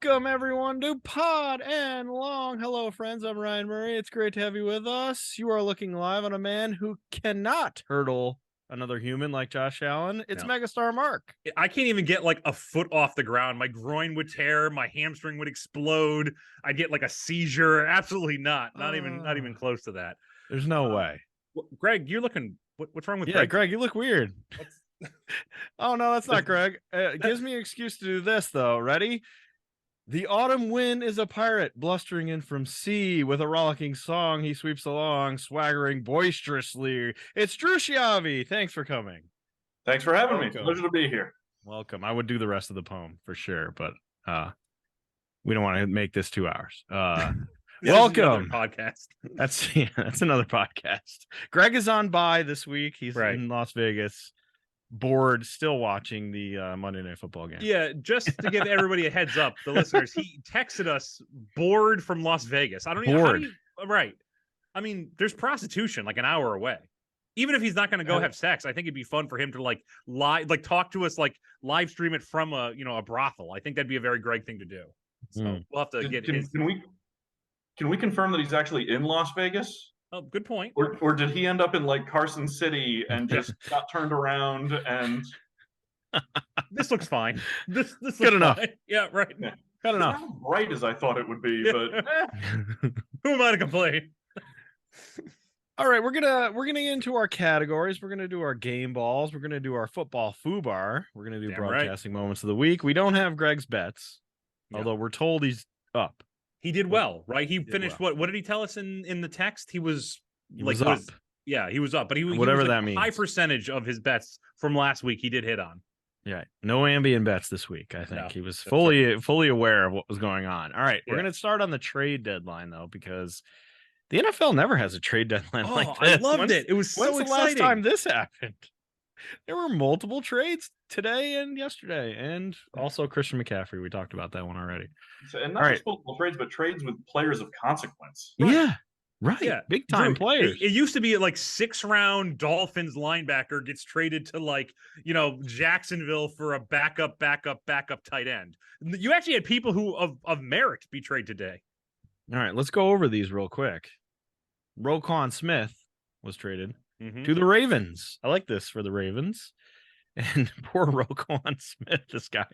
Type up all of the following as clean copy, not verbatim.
Welcome, everyone, to Pod and Long. Hello, friends. I'm Ryan Murray. It's great to have you with us. You are looking live on a man who cannot hurdle another human like Josh Allen. It's No. Megastar Mark. I can't even get like a foot off the ground. My groin would tear. My hamstring would explode. I'd get like a seizure. Absolutely not. Not even close to that. There's no way. Greg, you're looking. What's wrong with Yeah, Greg, you look weird. Oh, no, that's not Greg. It gives me an excuse to do this, though. Ready? The autumn wind is a pirate blustering in from sea with a rollicking song. He sweeps along, swaggering boisterously. It's Drew Schiavi. Thanks for coming. Thanks for having me. Pleasure to be here. Welcome. I would do the rest of the poem for sure, but we don't want to make this 2 hours. Welcome. Podcast. That's another podcast. Greg is on bye this week. He's in Las Vegas. Bored, still watching the Monday Night Football game. Yeah, just to give everybody a heads up, the listeners, he texted us bored from Las Vegas. I don't even right. I mean, there's prostitution like an hour away. Even if he's not going to go have sex, I think it'd be fun for him to talk to us, like live stream it from a brothel. I think that'd be a very Greg thing to do. So we'll have to Can we confirm that he's actually in Las Vegas? Oh, good point. Or did he end up in like Carson City and just got turned around and this looks fine. This looks good enough. Fine. Yeah, right. Yeah. Good enough. Not as bright as I thought it would be, but who am I to complain? All right, we're gonna get into our categories. We're gonna do our game balls. We're gonna do our football fubar. We're gonna do broadcasting moments of the week. We don't have Greg's bets, although we're told he's up. He did well, right? He finished well. What did he tell us in the text? He was up. Yeah, he was up, but he was that means. High percentage of his bets from last week he did hit on. Yeah, no ambient bets this week. I think he was fully aware of what was going on. All right, we're gonna start on the trade deadline though, because the NFL never has a trade deadline like this. I loved it. It was so exciting. The last time this happened? There were multiple trades today and yesterday, and also Christian McCaffrey. We talked about that one already. And not just multiple trades, but trades with players of consequence. Right. Yeah, right. Yeah. Big time players. It used to be like 6th-round Dolphins linebacker gets traded to Jacksonville for a backup tight end. You actually had people who of merit be traded today. All right, let's go over these real quick. Roquan Smith was traded to the Ravens. I like this for the Ravens. And poor Roquan Smith, this guy,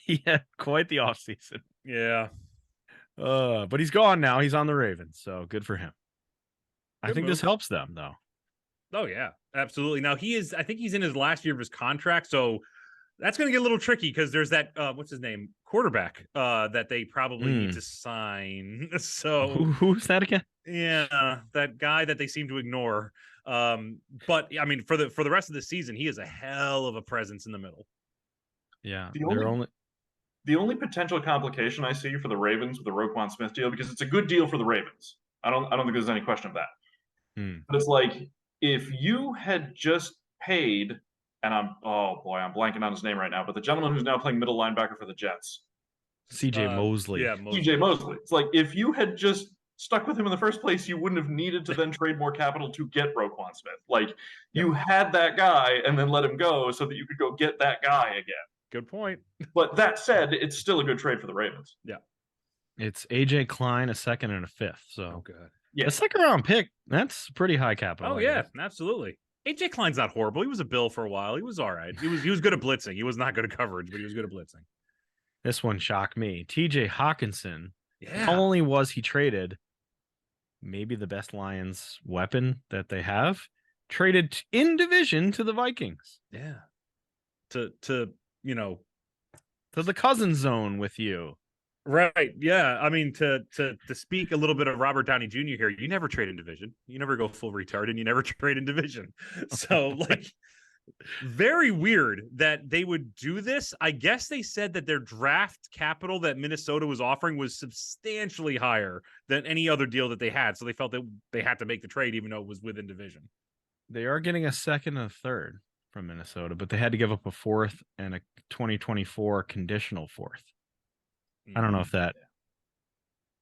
he had quite the offseason. Yeah. But he's gone now. He's on the Ravens, so good for him. I think this helps them, though. Oh, yeah, absolutely. Now, I think he's in his last year of his contract, so that's going to get a little tricky because there's that, what's his name, quarterback that they probably need to sign. So who's that again? Yeah, that guy that they seem to ignore. But I mean, for the rest of the season, he is a hell of a presence in the middle. Yeah, the only potential complication I see for the Ravens with the Roquan Smith deal, because it's a good deal for the Ravens. I don't think there's any question of that. But it's like if you had just paid, and I'm blanking on his name right now, but the gentleman who's now playing middle linebacker for the Jets, C.J. Mosley. Yeah, C.J. Mosley. It's like if you had just stuck with him in the first place, you wouldn't have needed to then trade more capital to get Roquan Smith. Like you had that guy and then let him go so that you could go get that guy again. Good point. But that said, it's still a good trade for the Ravens. Yeah. It's AJ Klein, a 2nd and a 5th. So good. Yeah. A 2nd round pick, that's pretty high capital. Oh, yeah, absolutely. AJ Klein's not horrible. He was a Bill for a while. He was all right. He was good at blitzing. He was not good at coverage, but he was good at blitzing. This one shocked me. TJ Hawkinson. Yeah. Not only was he traded, maybe the best Lions weapon that they have, traded in division to the Vikings. Yeah. To the cousin zone with you. Right. Yeah. I mean, to speak a little bit of Robert Downey Jr. here, you never trade in division. You never go full retard and you never trade in division. So very weird that they would do this. I guess they said that their draft capital that Minnesota was offering was substantially higher than any other deal that they had. So they felt that they had to make the trade, even though it was within division. They are getting a 2nd and a 3rd from Minnesota, but they had to give up a 4th and a 2024 conditional 4th. I don't know if that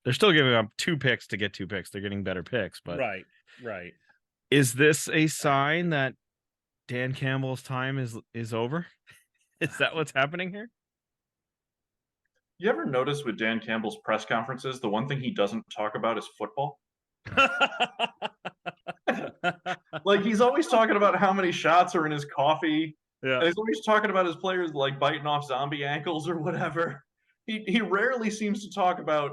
they're still giving up 2 picks to get 2 picks. They're getting better picks, but right. Is this a sign that Dan Campbell's time is over? Is that what's happening here? You ever notice with Dan Campbell's press conferences, the one thing he doesn't talk about is football? Like, he's always talking about how many shots are in his coffee. Yeah. And he's always talking about his players like biting off zombie ankles or whatever. He rarely seems to talk about,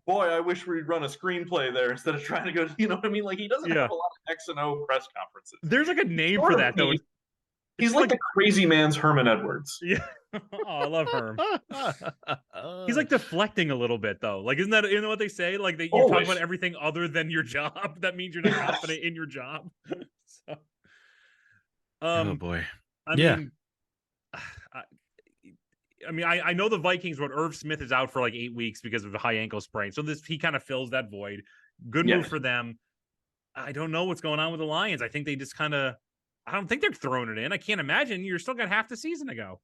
boy, I wish we'd run a screenplay there instead of trying to go, you know what I mean? Like, he doesn't have a lot of X and O press conferences. There's like a name for that, though. He's like the crazy man's Herman Edwards. Yeah. Oh, I love Herm. He's like deflecting a little bit, though. Like, isn't that what they say? Like, you talk about everything other than your job. That means you're not confident in your job. So, oh boy. I mean, I know the Vikings. What Irv Smith is out for like 8 weeks because of a high ankle sprain. So he kind of fills that void. Good move for them. I don't know what's going on with the Lions. I think they just kind of. I don't think they're throwing it in. I can't imagine. You're still got half the season to go.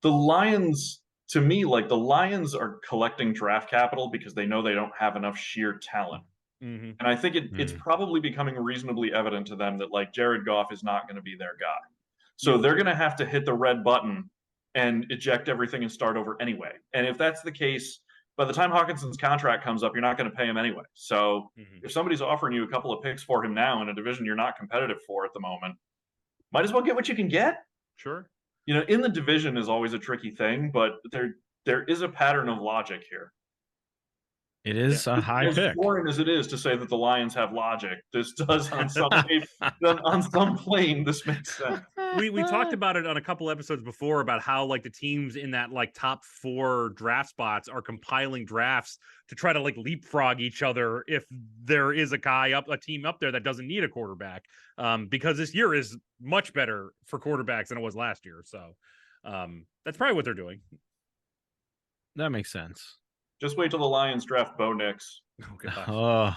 The Lions, to me, like the Lions are collecting draft capital because they know they don't have enough sheer talent. Mm-hmm. And I think it's probably becoming reasonably evident to them that like Jared Goff is not going to be their guy. So they're going to have to hit the red button and eject everything and start over anyway. And if that's the case, by the time Hawkinson's contract comes up, you're not going to pay him anyway. So if somebody's offering you a couple of picks for him now in a division you're not competitive for at the moment, might as well get what you can get. Sure. You know, in the division is always a tricky thing, but there is a pattern of logic here. It is a high pick. As foreign as it is to say that the Lions have logic, this does on some plane, this makes sense. We talked about it on a couple episodes before about how like the teams in that like top 4 draft spots are compiling drafts to try to like leapfrog each other if there is a team up there that doesn't need a quarterback, because this year is much better for quarterbacks than it was last year. So that's probably what they're doing. That makes sense. Just wait till the Lions draft Bo Nix. Oh gosh.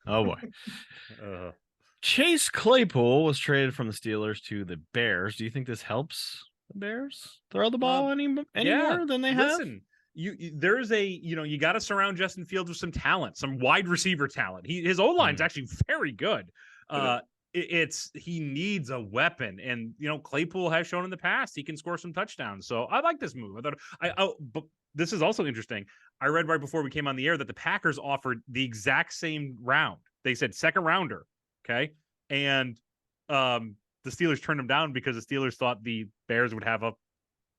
Oh boy. Chase Claypool was traded from the Steelers to the Bears. Do you think this helps the Bears throw the ball any more than they have? There's you got to surround Justin Fields with some talent, some wide receiver talent. His O-line's actually very good. He needs a weapon, and Claypool has shown in the past he can score some touchdowns. So I like this move. But this is also interesting. I read right before we came on the air that the Packers offered the exact same round. They said second rounder. Okay. And the Steelers turned him down because the Steelers thought the Bears would have a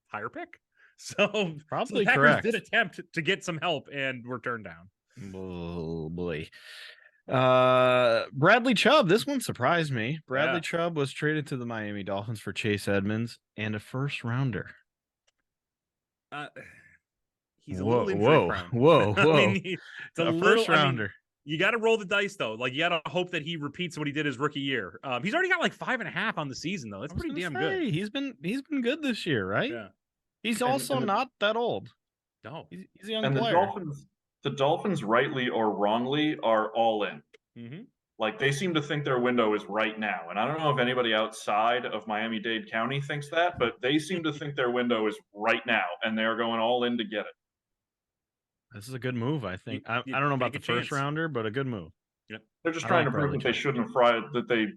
higher pick. So probably the Packers correct. did attempt to get some help and were turned down. Oh boy. Bradley Chubb. This one surprised me. Bradley Chubb was traded to the Miami Dolphins for Chase Edmonds and a first rounder. He's a little injury prone. Whoa. I mean, it's a first rounder. You got to roll the dice, though. Like, you got to hope that he repeats what he did his rookie year. He's already got like 5.5 on the season, though. That's pretty damn good. He's been good this year, right? Yeah. He's also not that old. No, he's a young player. And the Dolphins, rightly or wrongly, are all in. Mm-hmm. Like, they seem to think their window is right now. And I don't know if anybody outside of Miami-Dade County thinks that, but they seem to think their window is right now, and they're going all in to get it. This is a good move, I think. I don't know about the first rounder, but a good move. Yep. They're just trying to prove that they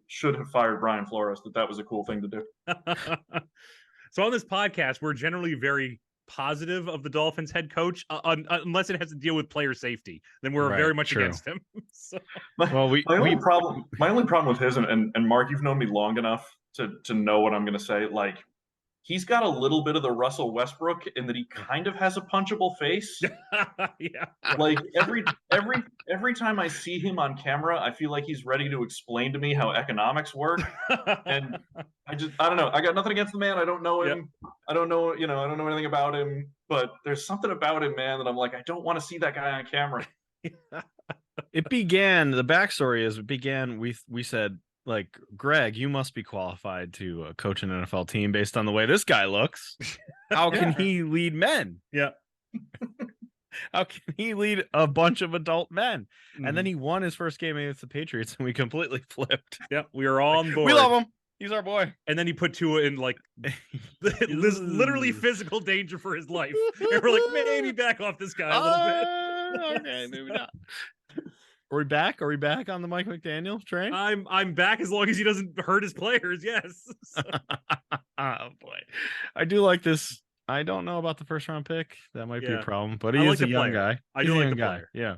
should have fired Brian Flores, that was a cool thing to do. So on this podcast, we're generally very positive of the Dolphins head coach, unless it has to deal with player safety. Then we're very much against him. So. My only problem with his, and Mark, you've known me long enough to know what I'm going to say. Like, he's got a little bit of the Russell Westbrook in that he kind of has a punchable face. Yeah. Like every time I see him on camera, I feel like he's ready to explain to me how economics work. And I don't know. I got nothing against the man. I don't know him. Yep. I don't know anything about him, but there's something about him, man, that I'm like, I don't want to see that guy on camera. The backstory we said, like, Greg, you must be qualified to coach an NFL team based on the way this guy looks. How can he lead men? Yeah. How can he lead a bunch of adult men? Mm-hmm. And then he won his first game against the Patriots, and we completely flipped. Yeah, we were all on board. We love him. He's our boy. And then he put Tua in like this literally physical danger for his life. And we're like, maybe back off this guy a little bit. Okay, maybe not. Are we back? Are we back on the Mike McDaniel train? I'm back as long as he doesn't hurt his players. Yes. Oh boy, I do like this I don't know about the first round pick. That might be a Yeah. problem, but I he like is a the young player. guy. I He's do a like young the guy. player. Yeah.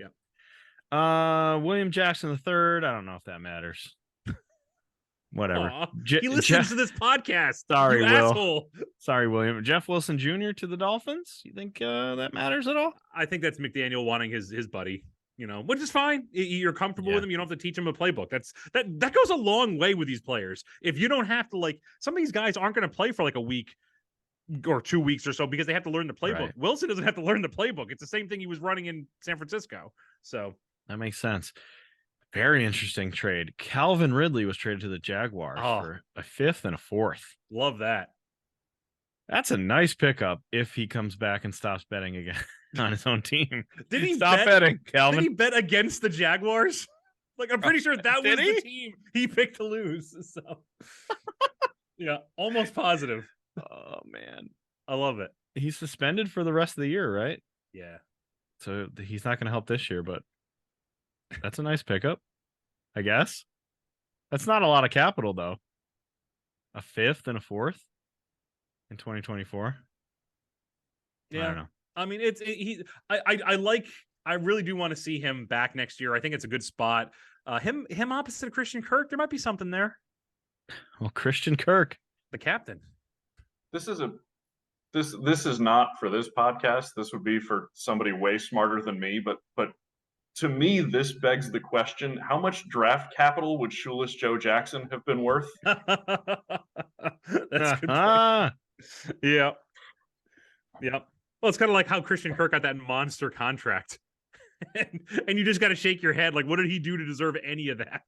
Yeah. William Jackson the third. I don't know if that matters. Whatever. Aw, he listens Jeff. to this podcast. Sorry, you Will. asshole. Sorry, William. Jeff Wilson Jr. to the Dolphins. You think that matters at all? I think that's McDaniel wanting his buddy, which is fine. You're comfortable with him. You don't have to teach him a playbook. That goes a long way with these players. If you don't have to, some of these guys aren't going to play for like a week or 2 weeks or so because they have to learn the playbook. Right. Wilson doesn't have to learn the playbook. It's the same thing he was running in San Francisco. So that makes sense. Very interesting trade. Calvin Ridley was traded to the Jaguars for a 5th and a 4th. Love that. That's a nice pickup if he comes back and stops betting again on his own team. Did he stop betting, Calvin? Did he bet against the Jaguars? I'm pretty sure that was he? the team he picked to lose. So yeah, almost positive. Oh man, I love it. He's suspended for the rest of the year, right? Yeah. So he's not going to help this year, but that's a nice pickup, I guess. That's not a lot of capital though. A 5th and a 4th in 2024. Yeah. I don't know. I mean, I really do want to see him back next year. I think it's a good spot. Him opposite of Christian Kirk, there might be something there. Well, Christian Kirk, the captain. This is not for this podcast. This would be for somebody way smarter than me. But to me, this begs the question: how much draft capital would Shoeless Joe Jackson have been worth? That's a good point. Yeah. Yeah. Well, it's kind of like how Christian Kirk got that monster contract. and you just got to shake your head. What did he do to deserve any of that?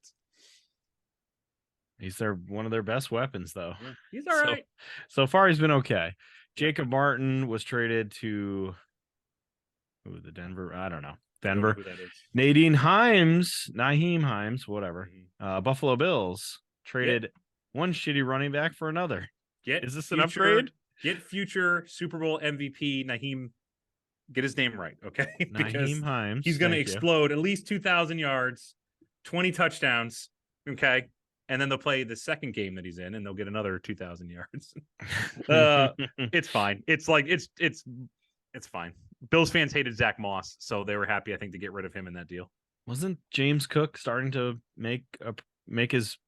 He's one of their best weapons, though. Yeah, he's all right. So far, he's been okay. Jacob Martin was traded to the Denver. I don't know. Denver. Who that is. Naheem Hines, whatever. Buffalo Bills traded one shitty running back for another. Is this an upgrade? Get future Super Bowl MVP Naheem. Get his name right, okay? Because Naheem Hines. He's going to explode at least 2,000 yards, 20 touchdowns, okay? And then they'll play the second game that he's in, and they'll get another 2,000 yards. It's fine. It's fine. Bills fans hated Zach Moss, so they were happy, I think, to get rid of him in that deal. Wasn't James Cook starting to make his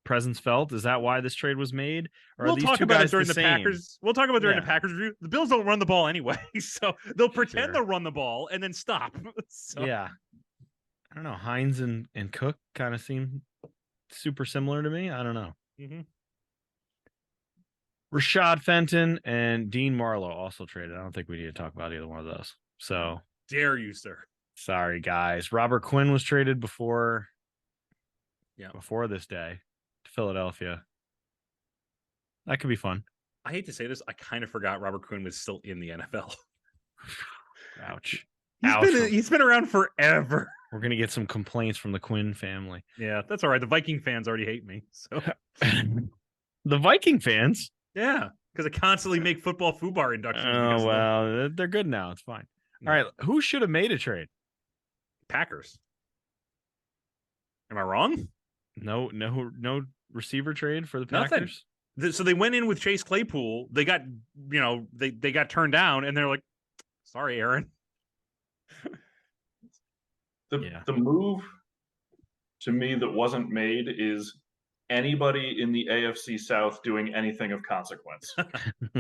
presence felt? Is that why this trade was made? Or we'll talk about it during the Packers. We'll talk about it during the Packers review. The Bills don't run the ball anyway, so they'll pretend they'll run the ball and then stop. Yeah. I don't know. Hines and Cook kind of seem super similar to me. I don't know. Mm-hmm. Rashad Fenton and Dean Marlowe also traded. I don't think we need to talk about either one of those. So dare you, sir. Sorry, guys. Robert Quinn was traded before this day to Philadelphia. That could be fun. I hate to say this. I kind of forgot Robert Quinn was still in the NFL. Ouch. He's been around forever. We're going to get some complaints from the Quinn family. Yeah, that's all right. The Viking fans already hate me. So the Viking fans? Yeah, because I constantly make football fubar inductions. Oh, well, they're good now. It's fine. All right. Who should have made a trade? Packers. Am I wrong? No receiver trade for the Packers? Nothing. So they went in with Chase Claypool. They got, they got turned down, and they're like, sorry, Aaron. The move to me that wasn't made is anybody in the AFC South doing anything of consequence.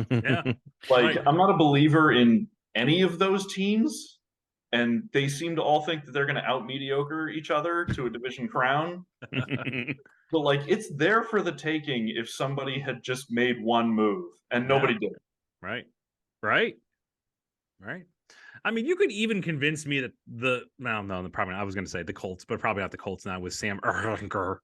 Yeah. I'm not a believer in any of those teams, and they seem to all think that they're going to out mediocre each other to a division crown. But it's there for the taking if somebody had just made one move, and nobody did. Right. I mean, you could even convince me that probably I was going to say the Colts, but probably not the Colts now with Sam Ehlinger.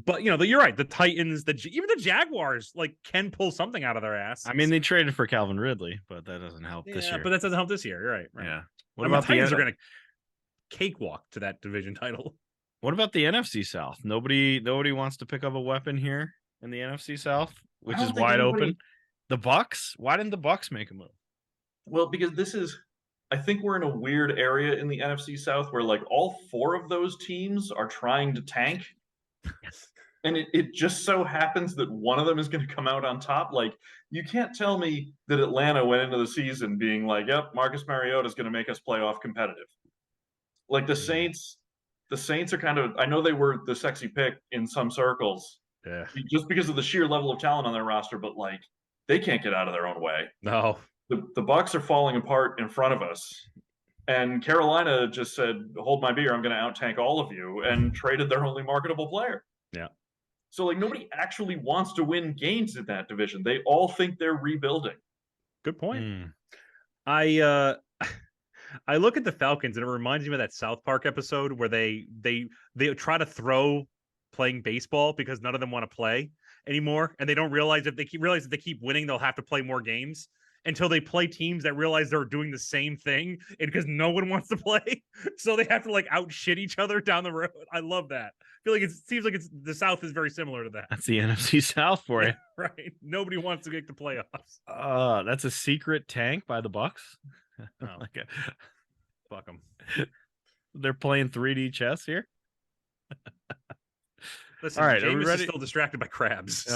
But you're right. The Titans, even the Jaguars, can pull something out of their ass. I mean, they traded for Calvin Ridley, but that doesn't help this year. Yeah, but that doesn't help this year. You're right. Yeah. What about the Titans? Are going to cakewalk to that division title. What about the NFC South? Nobody wants to pick up a weapon here in the NFC South, which is wide open. The Bucks. Why didn't the Bucks make a move? Well, because I think we're in a weird area in the NFC South where all four of those teams are trying to tank. And it just so happens that one of them is going to come out on top. Like, you can't tell me that Atlanta went into the season being like, yep, Marcus Mariota is going to make us playoff competitive. Like the Saints are kind of, I know they were the sexy pick in some circles just because of the sheer level of talent on their roster, but like they can't get out of their own way. No. The Bucs are falling apart in front of us. And Carolina just said, hold my beer, I'm going to out-tank all of you, and traded their only marketable player. Yeah. So, like, nobody actually wants to win games in that division. They all think they're rebuilding. Good point. I look at the Falcons, and it reminds me of that South Park episode where they try to throw playing baseball because none of them want to play anymore, and they don't realize if they keep winning, they'll have to play more games until they play teams that realize they're doing the same thing, and because no one wants to play, so they have to like out shit each other down the road. I love that. I feel like it seems like the South is very similar to that. That's the NFC South for you. Right. Nobody wants to get the playoffs. That's a secret tank by the Bucks. Oh. Fuck them. They're playing 3D chess here. Listen, all right, Jameis is still distracted by crabs.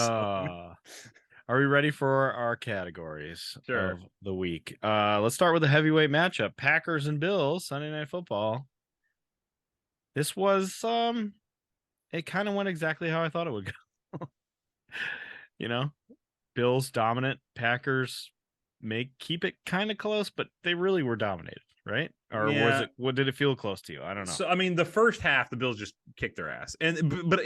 Are we ready for our categories Sure. of the week? Let's start with the heavyweight matchup: Packers and Bills, Sunday Night Football. This was it kind of went exactly how I thought it would go. You know, Bills dominant, Packers keep it kind of close, but they really were dominated, right? Or was it? What did it feel close to you? I don't know. So I mean, the first half, the Bills just kicked their ass, but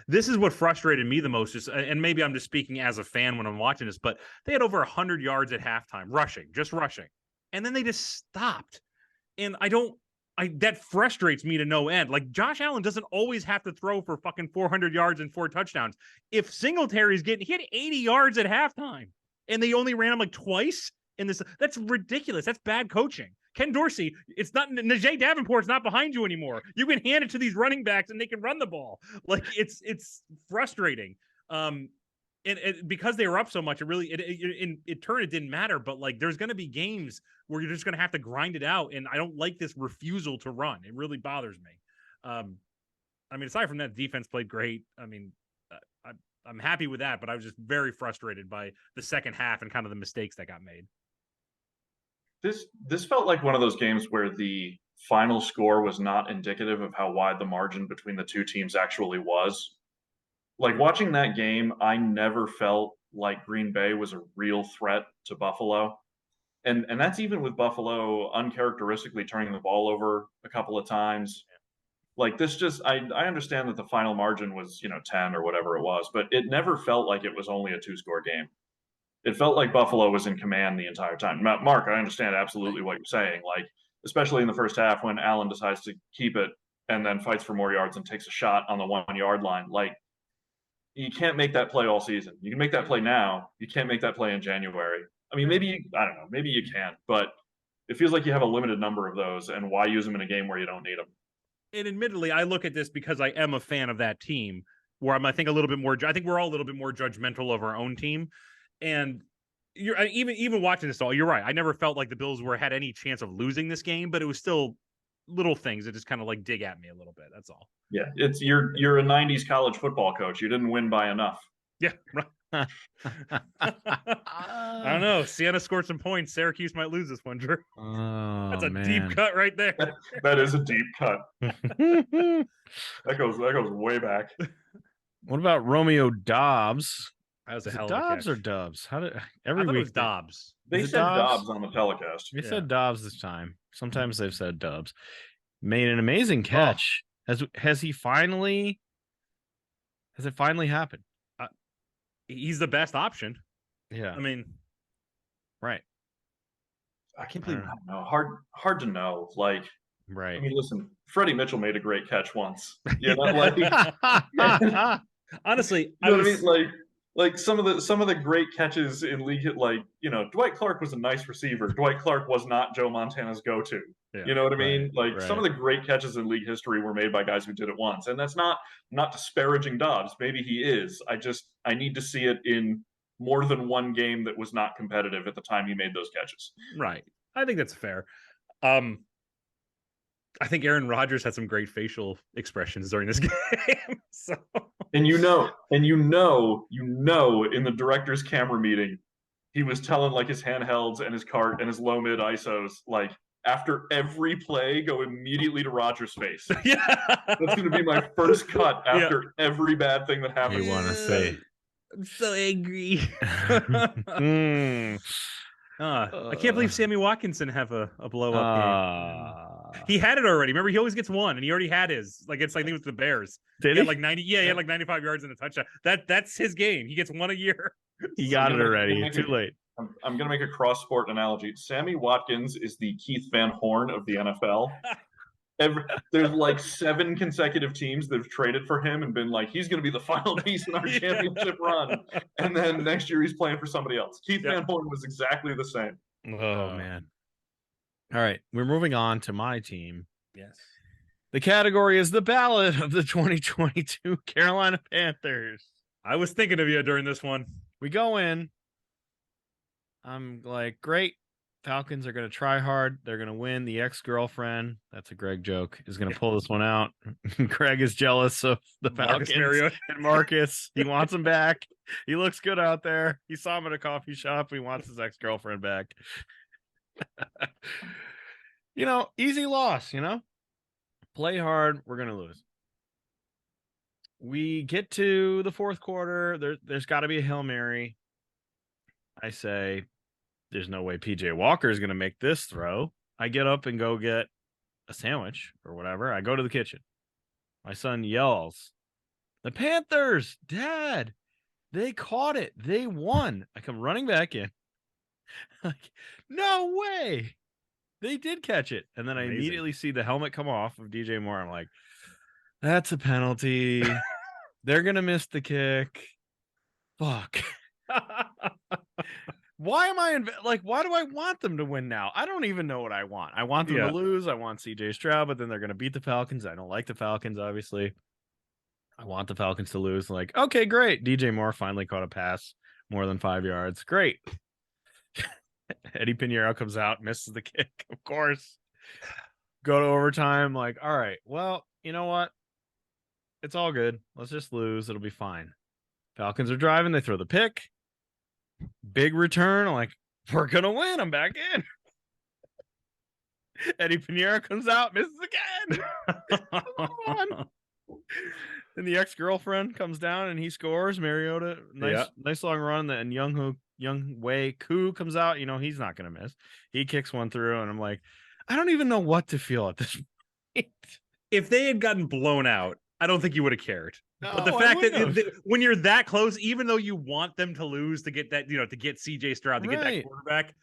this is what frustrated me the most. And maybe I'm just speaking as a fan when I'm watching this, but they had over 100 yards at halftime, just rushing, and then they just stopped. And that frustrates me to no end. Like, Josh Allen doesn't always have to throw for fucking 400 yards and 4 touchdowns. If Singletary's he had 80 yards at halftime, and they only ran him like twice in this. That's ridiculous. That's bad coaching. Ken Dorsey, it's not Najee Davenport's not behind you anymore. You can hand it to these running backs and they can run the ball. Like, it's frustrating. And because they were up so much, it turned, it didn't matter. But like, there's going to be games where you're just going to have to grind it out. And I don't like this refusal to run. It really bothers me. I mean, aside from that, defense played great. I mean, I'm happy with that, but I was just very frustrated by the second half and kind of the mistakes that got made. This felt like one of those games where the final score was not indicative of how wide the margin between the two teams actually was. Like, watching that game, I never felt like Green Bay was a real threat to Buffalo. And that's even with Buffalo uncharacteristically turning the ball over a couple of times. Like, this just, I understand that the final margin was, 10 or whatever it was, but it never felt like it was only a 2-score game. It felt like Buffalo was in command the entire time. Mark, I understand absolutely what you're saying. Like, especially in the first half when Allen decides to keep it and then fights for more yards and takes a shot on the 1-yard line. Like, you can't make that play all season. You can make that play now. You can't make that play in January. I mean, I don't know, maybe you can, but it feels like you have a limited number of those, and why use them in a game where you don't need them? And admittedly, I look at this because I am a fan of that team, where I think we're all a little bit more judgmental of our own team. And you're even watching this all, you're right. I never felt like the Bills had any chance of losing this game, but it was still little things that just kind of like dig at me a little bit. That's all. Yeah, you're a 90s college football coach. You didn't win by enough. Yeah, right. I don't know. Sienna scored some points. Syracuse might lose this one, Drew. Oh, that's a deep cut right there. That is a deep cut. That goes way back. What about Romeo Dobbs? That was a hell of Dobbs a catch. or Dubs? How did I thought it was Dobbs? They said Dobbs on the telecast. They said Dobbs this time. Sometimes they've said Dubs. Made an amazing catch. Has it finally happened? He's the best option. Yeah. I mean, right. I can't believe. I don't know. Hard to know. Like, right. I mean, listen, Freddie Mitchell made a great catch once. Yeah, like, honestly, you know what I mean? Like some of the great catches in league, like, Dwight Clark was a nice receiver. Dwight Clark was not Joe Montana's go-to. Yeah, you know what I mean? Like, some of the great catches in league history were made by guys who did it once. And that's not disparaging Dobbs. Maybe he is. I need to see it in more than one game that was not competitive at the time he made those catches. Right. I think that's fair. I think Aaron Rodgers had some great facial expressions during this game. So And in the director's camera meeting, he was telling like his handhelds and his cart and his low mid ISOs, like after every play, go immediately to Rodgers' face. yeah, That's going to be my first cut after every bad thing that happens. You want to say? I'm so angry. Mm. I can't believe Sammy Watkinson have a blow up game. He had it already. Remember, he always gets one, and he already had his. Like it's like I think it was the Bears. Did he he? had like 90? Yeah, he had like 95 yards and a touchdown. That's his game. He gets one a year. He got it already. Too late. I'm going to make a cross sport analogy. Sammy Watkins is the Keith Van Horn of the NFL. There's like 7 consecutive teams that have traded for him and been like, he's going to be the final piece in our championship run. And then next year he's playing for somebody else. Keith Van Horn was exactly the same. Oh, man. All right. We're moving on to my team. Yes. The category is the ballad of the 2022 Carolina Panthers. I was thinking of you during this one. We go in. I'm like, great. Falcons are going to try hard. They're going to win. The ex-girlfriend, that's a Greg joke, is going to pull this one out. Greg is jealous of the Falcons and Marcus. He wants him back. He looks good out there. He saw him at a coffee shop. He wants his ex-girlfriend back. Easy loss, Play hard. We're going to lose. We get to the fourth quarter. There's got to be a Hail Mary. I say, there's no way PJ Walker is going to make this throw. I get up and go get a sandwich or whatever. I go to the kitchen. My son yells, "The Panthers, Dad, they caught it. They won." I come running back in. Like, no way. They did catch it. And then I immediately see the helmet come off of DJ Moore. I'm like, that's a penalty. They're going to miss the kick. Fuck. Why am I why do I want them to win now? I don't even know what I want. I want them to lose. I want CJ Stroud, but then they're going to beat the Falcons. I don't like the Falcons, obviously. I want the Falcons to lose. Like, okay, great. DJ Moore finally caught a pass more than 5 yards. Great. Eddie Pinheiro comes out, misses the kick, of course. Go to overtime. Like, all right, well, you know what? It's all good. Let's just lose. It'll be fine. Falcons are driving. They throw the pick. Big return. I'm like, we're going to win. I'm back in. Eddie Pinheiro comes out, misses again. Come on. Then the ex-girlfriend comes down and he scores. Mariota, nice long run. And Young Wei Koo comes out. He's not going to miss. He kicks one through. And I'm like, I don't even know what to feel at this point. If they had gotten blown out, I don't think you would have cared. No, but the fact that when you're that close, even though you want them to lose to get that, to get CJ Stroud, to get that quarterback,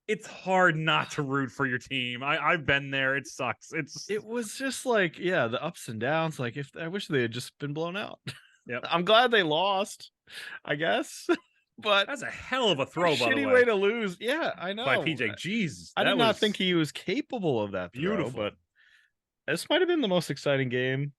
it's hard not to root for your team. I've been there. It sucks. It was just like, the ups and downs. Like, I wish they had just been blown out. Yep. I'm glad they lost, I guess. But that's a hell of a throw, by the way. Shitty way to lose. Yeah, I know. By PJ. Jesus. I did not think he was capable of that throw, beautiful. But this might have been the most exciting game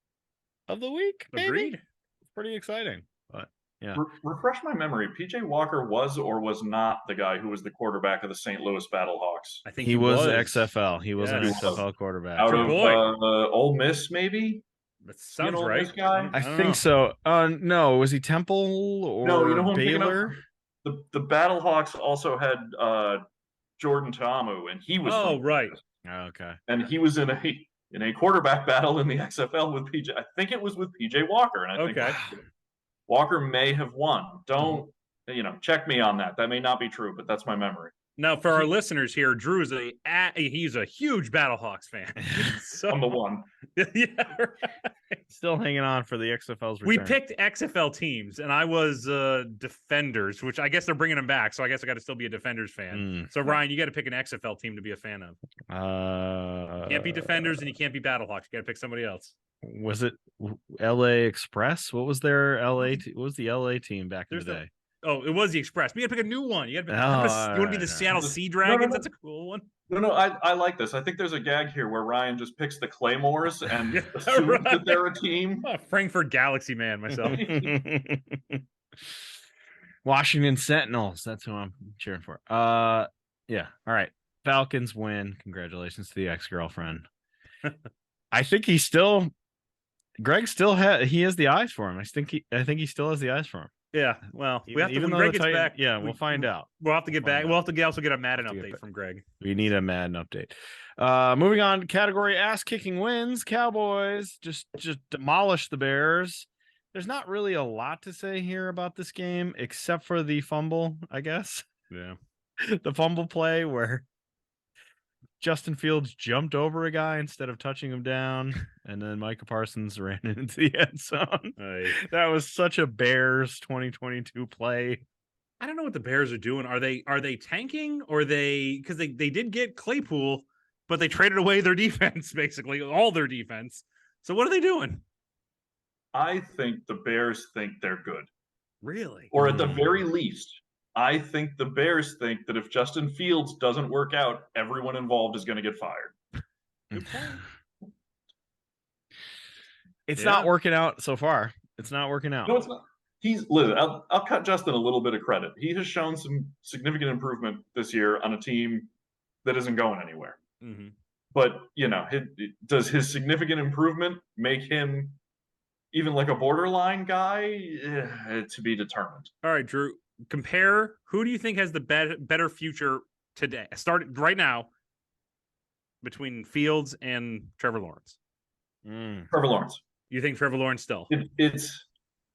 of the week. Agreed. It's pretty exciting. But yeah. Refresh my memory. PJ Walker was or was not the guy who was the quarterback of the St. Louis Battlehawks? I think he was XFL. He was an XFL quarterback. Out of Ole Miss, maybe? That sounds right. I think so. No, was he Temple or Baylor? The Battlehawks also had Jordan Ta'amu, and he was. Oh, right. Okay. And he was in a quarterback battle in the XFL with PJ. I think it was with PJ Walker, and I think Walker may have won. Don't check me on that. That may not be true, but that's my memory. Now, for our listeners here, Drew is he's a huge Battlehawks fan. So, I'm the one. Yeah, right. Still hanging on for the XFL's return. We picked XFL teams, and I was Defenders, which I guess they're bringing them back. So I guess I got to still be a Defenders fan. So Ryan, you got to pick an XFL team to be a fan of. Can't be Defenders, and you can't be Battlehawks. You got to pick somebody else. Was it LA Express? What was their LA? What was the LA team back in the day? Oh, it was the Express. You got to pick a new one. You got to you want to be the Seattle Sea Dragons? That's a cool one. No, I like this. I think there's a gag here where Ryan just picks the Claymores and assumes that they're a team. Frankfurt Galaxy man, myself. Washington Sentinels. That's who I'm cheering for. Yeah. All right. Falcons win. Congratulations to the ex-girlfriend. I think Greg still has the eyes for him. I think he still has the eyes for him. Yeah, well, we have to Even when though Greg the gets Titan, back. yeah, we'll find out. We'll have to get back. We'll have to also get a Madden Have to get update back. from Greg. We need a Madden update. Moving on to category ass kicking wins. Cowboys just demolished the Bears. There's not really a lot to say here about this game except for the fumble, I guess. Yeah. The fumble play where Justin Fields jumped over a guy instead of touching him down, and then Micah Parsons ran into the end zone. That was such a Bears 2022 play. I don't know what the Bears are doing. Are they tanking, or because they did get Claypool, but they traded away their defense, basically all their defense. So what are they doing? I think the Bears think they're good. Really? Or at the very least, I think the Bears think that if Justin Fields doesn't work out, everyone involved is going to get fired. Good point. It's not working out so far. It's not working out. No, it's not. Listen, I'll cut Justin a little bit of credit. He has shown some significant improvement this year on a team that isn't going anywhere. Mm-hmm. But, does his significant improvement make him even like a borderline guy? To be determined. All right, Drew, compare. Who do you think has the better future today? Start right now between Fields and Trevor Lawrence. Trevor Lawrence. You think Trevor Lawrence still?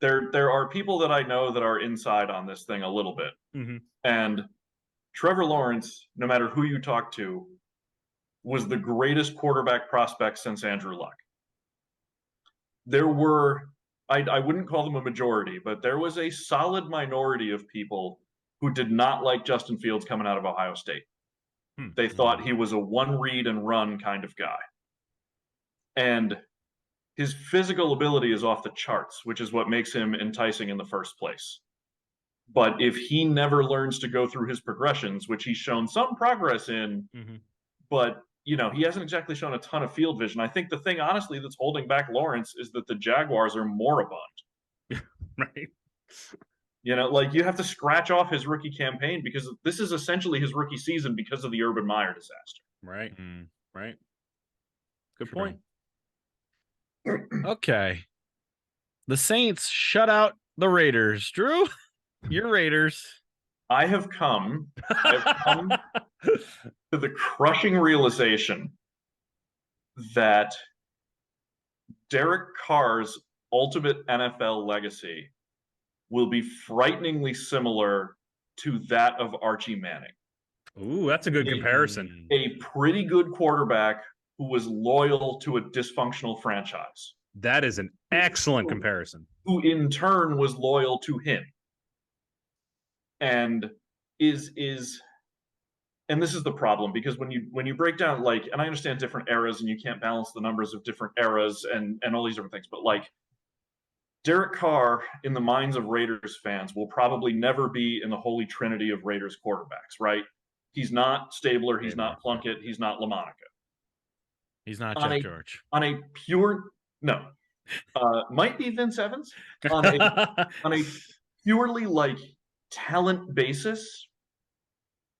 There are people that I know that are inside on this thing a little bit. Mm-hmm. And Trevor Lawrence, no matter who you talk to, was the greatest quarterback prospect since Andrew Luck. There were, I wouldn't call them a majority, but there was a solid minority of people who did not like Justin Fields coming out of Ohio State. They thought he was a one read and run kind of guy. And his physical ability is off the charts, which is what makes him enticing in the first place. But if he never learns to go through his progressions, which he's shown some progress in, but he hasn't exactly shown a ton of field vision. I think the thing, honestly, that's holding back Lawrence is that the Jaguars are moribund. Right. You have to scratch off his rookie campaign because this is essentially his rookie season because of the Urban Meyer disaster. Right. Right. Good point. Okay. The Saints shut out the Raiders. Drew, your Raiders. I have come to the crushing realization that Derek Carr's ultimate NFL legacy will be frighteningly similar to that of Archie Manning. Ooh, that's a good comparison. A pretty good quarterback who was loyal to a dysfunctional franchise. That is an excellent comparison. Who in turn was loyal to him. And and this is the problem, because when you break down, and I understand different eras and you can't balance the numbers of different eras and all these different things, but Derek Carr in the minds of Raiders fans will probably never be in the holy trinity of Raiders quarterbacks, right? He's not Stabler, he's not Plunkett, he's not LaMonica. He's not Jeff George. On a pure might be Vince Evans. On a purely talent basis,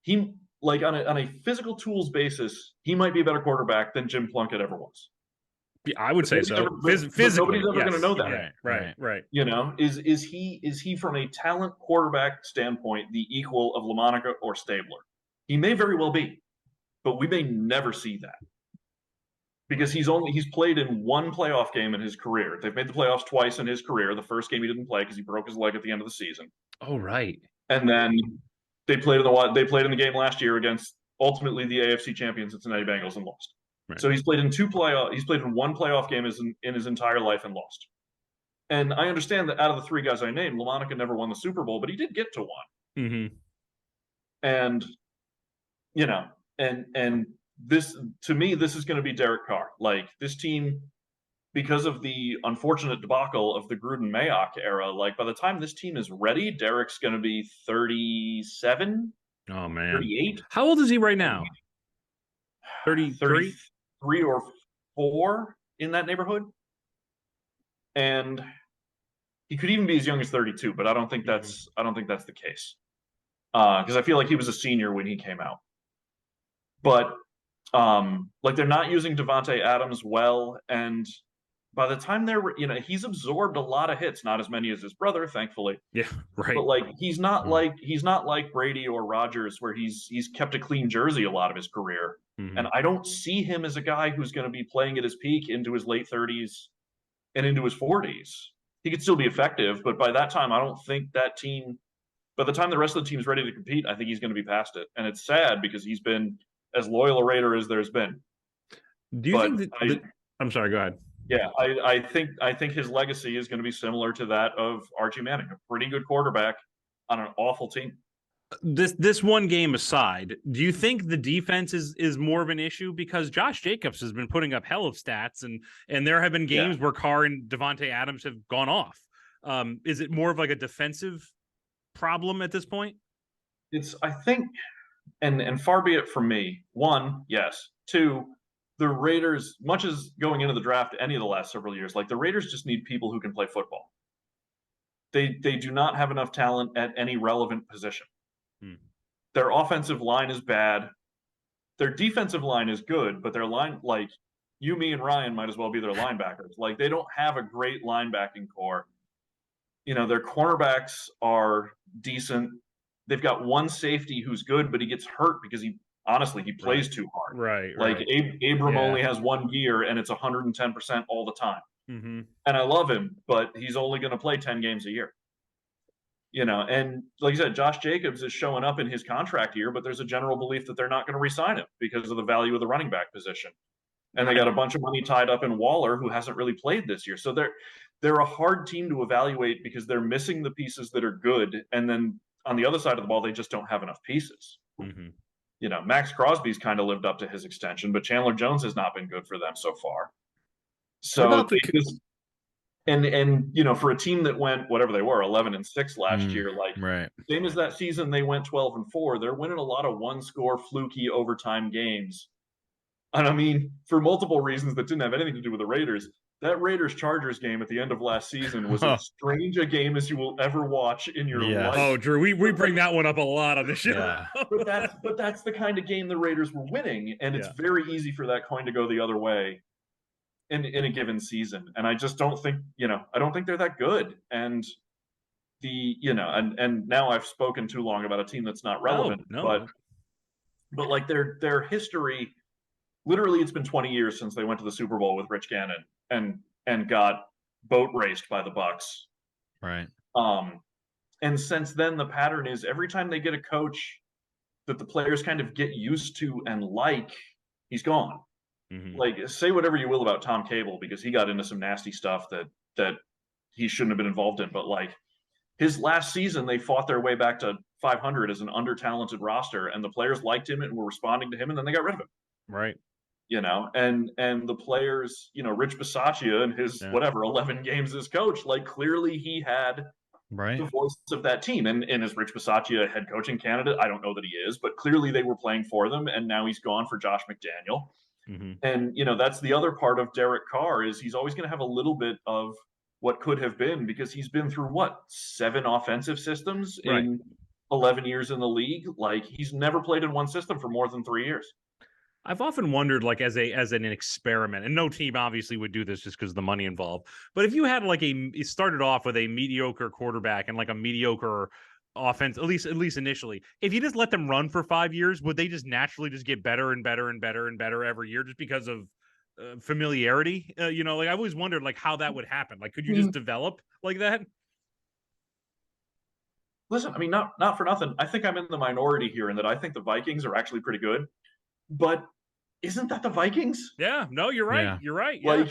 he on a physical tools basis, he might be a better quarterback than Jim Plunkett ever was. Yeah, I would say so. Physically, nobody's ever going to know that. Right. Is he from a talent quarterback standpoint the equal of LaMonica or Stabler? He may very well be, but we may never see that. Because he's played in one playoff game in his career. They've made the playoffs twice in his career. The first game he didn't play because he broke his leg at the end of the season. Oh, right. And then they played in the game last year against ultimately the AFC champion Cincinnati Bengals and lost. Right. So he's played in one playoff game in his entire life and lost. And I understand that out of the three guys I named, LaMonica never won the Super Bowl, but he did get to one. Mm-hmm. And and this, to me, this is going to be Derek Carr. This team, because of the unfortunate debacle of the Gruden-Mayock era, by the time this team is ready, Derek's going to be 37. Oh, man. 38. How old is he right now? 33? 3 or 4 in that neighborhood. And he could even be as young as 32, but I don't think that's the case. Because I feel like he was a senior when he came out. But Like they're not using Devontae Adams well, and by the time he's absorbed a lot of hits, not as many as his brother, thankfully. Yeah, right. But like he's not like Brady or Rodgers where he's kept a clean jersey a lot of his career. And I don't see him as a guy who's going to be playing at his peak into his late 30s and into his 40s. He could still be effective, but by that time, I don't think that team. By the time the rest of the team's ready to compete, I think he's going to be past it, and it's sad because he's been as loyal a Raider as there's been. Do you But think that? I'm sorry. Go ahead. yeah, I think his legacy is going to be similar to that of Archie Manning, a pretty good quarterback on an awful team. This one game aside, do you think the defense is more of an issue? Because Josh Jacobs has been putting up hell of stats, and there have been games where Carr and Devontae Adams have gone off. Is it more of like a defensive problem at this point? I think, and far be it from me. One, yes. Two, the Raiders, much as going into the draft any of the last several years, like the Raiders just need people who can play football. They do not have enough talent at any relevant position. Their offensive line is bad. Their defensive line is good, but their line, like you, me, and Ryan might as well be their linebackers. Like they don't have a great linebacking core. Their cornerbacks are decent. They've got one safety who's good, but he gets hurt because he plays too hard. Right. Like Abram only has one gear and it's 110% all the time. Mm-hmm. And I love him, but he's only going to play 10 games a year. And like you said, Josh Jacobs is showing up in his contract year, but there's a general belief that they're not going to re-sign him because of the value of the running back position. And they got a bunch of money tied up in Waller, who hasn't really played this year. So they're a hard team to evaluate because they're missing the pieces that are good. And then on the other side of the ball, they just don't have enough pieces. Mm-hmm. Max Crosby's kind of lived up to his extension, but Chandler Jones has not been good for them so far. So for a team that went whatever they were 11-6 last year, like same as that season they went 12-4, they're winning a lot of one-score fluky overtime games. And I mean, for multiple reasons that didn't have anything to do with the Raiders, that Raiders-Chargers game at the end of last season was as strange a game as you will ever watch in your life. Oh, Drew, we bring that one up a lot on the show. Yeah. but that's the kind of game the Raiders were winning, and it's very easy for that coin to go the other way in a given season. And I just don't think, I don't think they're that good. And and now I've spoken too long about a team that's not relevant. No. But like their history, literally it's been 20 years since they went to the Super Bowl with Rich Gannon and got boat raced by the Bucks. Right. And since then the pattern is every time they get a coach that the players kind of get used to and like, he's gone. Mm-hmm. Like, say whatever you will about Tom Cable because he got into some nasty stuff that he shouldn't have been involved in. But like his last season, they fought their way back to 500 as an under-talented roster, and the players liked him and were responding to him, and then they got rid of him. Right. And the players, Rich Bisaccia and his 11 games as coach, like clearly he had the voice of that team. And is Rich Bisaccia a head coaching candidate? I don't know that he is, but clearly they were playing for them, and now he's gone for Josh McDaniel. Mm-hmm. And that's the other part of Derek Carr is he's always going to have a little bit of what could have been because he's been through 7 offensive systems in 11 years in the league. Like he's never played in one system for more than 3 years. I've often wondered, like as an experiment, and no team obviously would do this just because of the money involved. But if you had it started off with a mediocre quarterback and like a mediocre offense, at least initially, if you just let them run for 5 years, would they just naturally just get better and better and better and better every year just because of familiarity? I always wondered like how that would happen. Like, could you just develop like that? Listen, I mean, not for nothing. I think I'm in the minority here in that I think the Vikings are actually pretty good. But isn't that the Vikings? Yeah, no, you're right. Yeah. You're right. Yeah. Like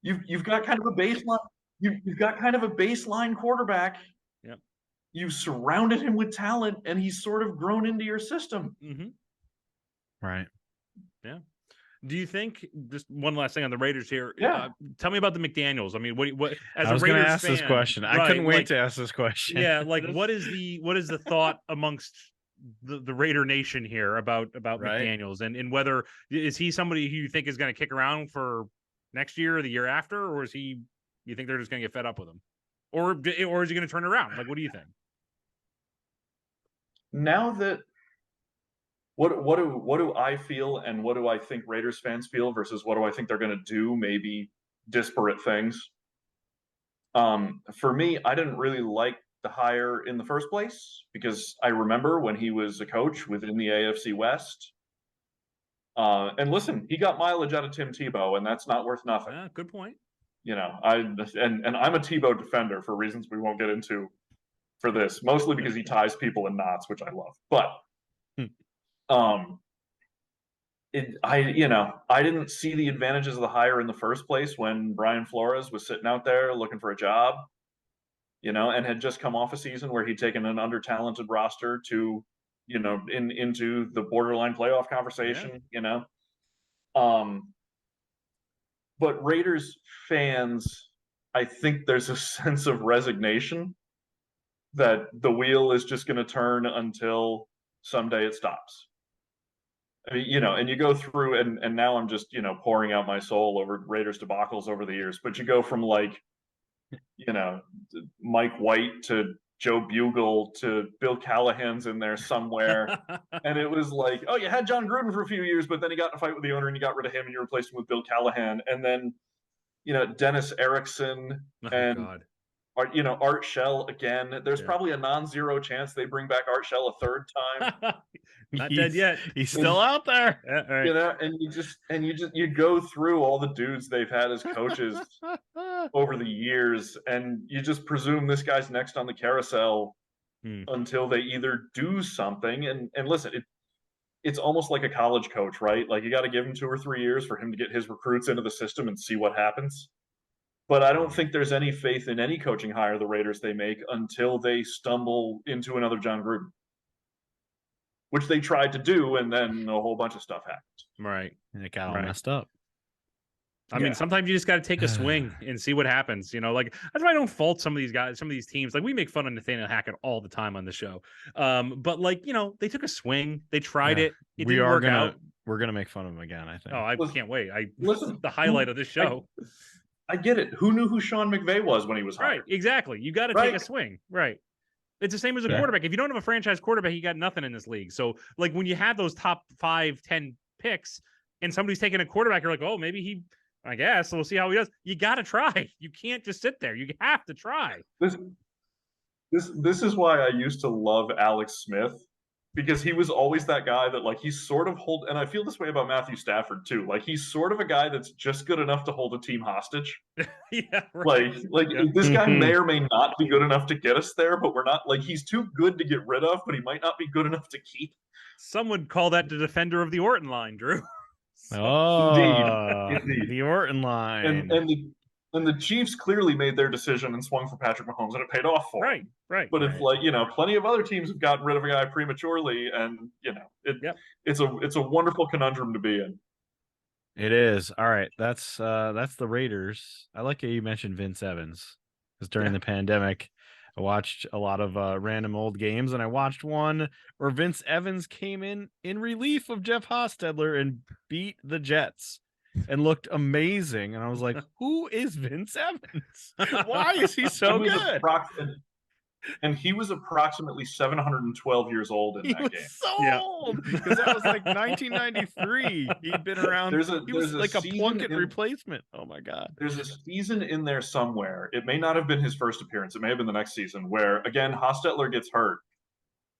you've got kind of a baseline. You've got kind of a baseline quarterback. Yep. You've surrounded him with talent, and he's sort of grown into your system. Mm-hmm. Right. Yeah. Do you think, just one last thing on the Raiders here? Yeah. Tell me about the McDaniels. I mean, what as I was a Raiders going to ask fan, this question. I couldn't wait to ask this question. Yeah. Like, what is the thought amongst the Raider Nation here about McDaniels and whether is he somebody who you think is going to kick around for next year or the year after, or is he? You think they're just going to get fed up with him, or is he going to turn around? Like, what do you think? Now that what do I feel and what do I think Raiders fans feel versus what do I think they're going to do? Maybe disparate things. For me, I didn't really like the hire in the first place because I remember when he was a coach within the AFC West. And listen, he got mileage out of Tim Tebow, and that's not worth nothing. Yeah, good point. You know, and I'm a Tebow defender for reasons we won't get into for this, mostly because he ties people in knots, which I love. But I didn't see the advantages of the hire in the first place when Brian Flores was sitting out there looking for a job, and had just come off a season where he'd taken an under-talented roster to, into the borderline playoff conversation, But Raiders fans, I think there's a sense of resignation that the wheel is just going to turn until someday it stops. I mean, and you go through, and now I'm just, pouring out my soul over Raiders debacles over the years, but you go from Mike White to Joe Bugle to Bill Callahan's in there somewhere. And it was like, oh, you had John Gruden for a few years, but then he got in a fight with the owner and you got rid of him and you replaced him with Bill Callahan. And then, Dennis Erickson and Art Shell again. There's probably a non-zero chance they bring back Art Shell a third time. Not dead yet. He's still out there. Right. And you go through all the dudes they've had as coaches over the years, and you just presume this guy's next on the carousel until they either do something. And listen, it's almost like a college coach, right? Like you got to give him 2 or 3 years for him to get his recruits into the system and see what happens. But I don't think there's any faith in any coaching hire the Raiders they make until they stumble into another John Gruden, which they tried to do, and then a whole bunch of stuff happened. Right. And it got all messed up. I mean, sometimes you just got to take a swing and see what happens. Like that's why I don't fault some of these guys, some of these teams. Like we make fun of Nathaniel Hackett all the time on the show. But they took a swing. They tried it. It didn't work out. We're gonna make fun of him again, I think. Oh, I can't wait. Listen, the highlight of this show. I get it. Who knew who Sean McVay was when he was hired? Right, exactly. You got to take a swing. Right. It's the same as a quarterback. If you don't have a franchise quarterback, you got nothing in this league. So, like, when you have those top 5, 10 picks and somebody's taking a quarterback, you're like, oh, maybe I guess. So we'll see how he does. You got to try. You can't just sit there. You have to try. This is why I used to love Alex Smith, because he was always that guy that, like, he's sort of and I feel this way about Matthew Stafford too. Like, he's sort of a guy that's just good enough to hold a team hostage. Yeah, right. Like this guy may or may not be good enough to get us there, but we're not, like, he's too good to get rid of, but he might not be good enough to keep. Some would call that the defender of the Orton line, Drew. Indeed. The Orton line. And the Chiefs clearly made their decision and swung for Patrick Mahomes, and it paid off for him. Right. But it's like, plenty of other teams have gotten rid of a guy prematurely, and it's a wonderful conundrum to be in. It is. All right, that's the Raiders. I like how you mentioned Vince Evans, because during the pandemic, I watched a lot of random old games, and I watched one where Vince Evans came in relief of Jeff Hostetler and beat the Jets and looked amazing. And I was like, who is Vince Evans? Why is he so good? And he was approximately 712 years old in that game. So old, because that was like 1993. He'd been around. He was like a Plunkett replacement. Oh my God. There's a season in there somewhere. It may not have been his first appearance. It may have been the next season where, again, Hostetler gets hurt.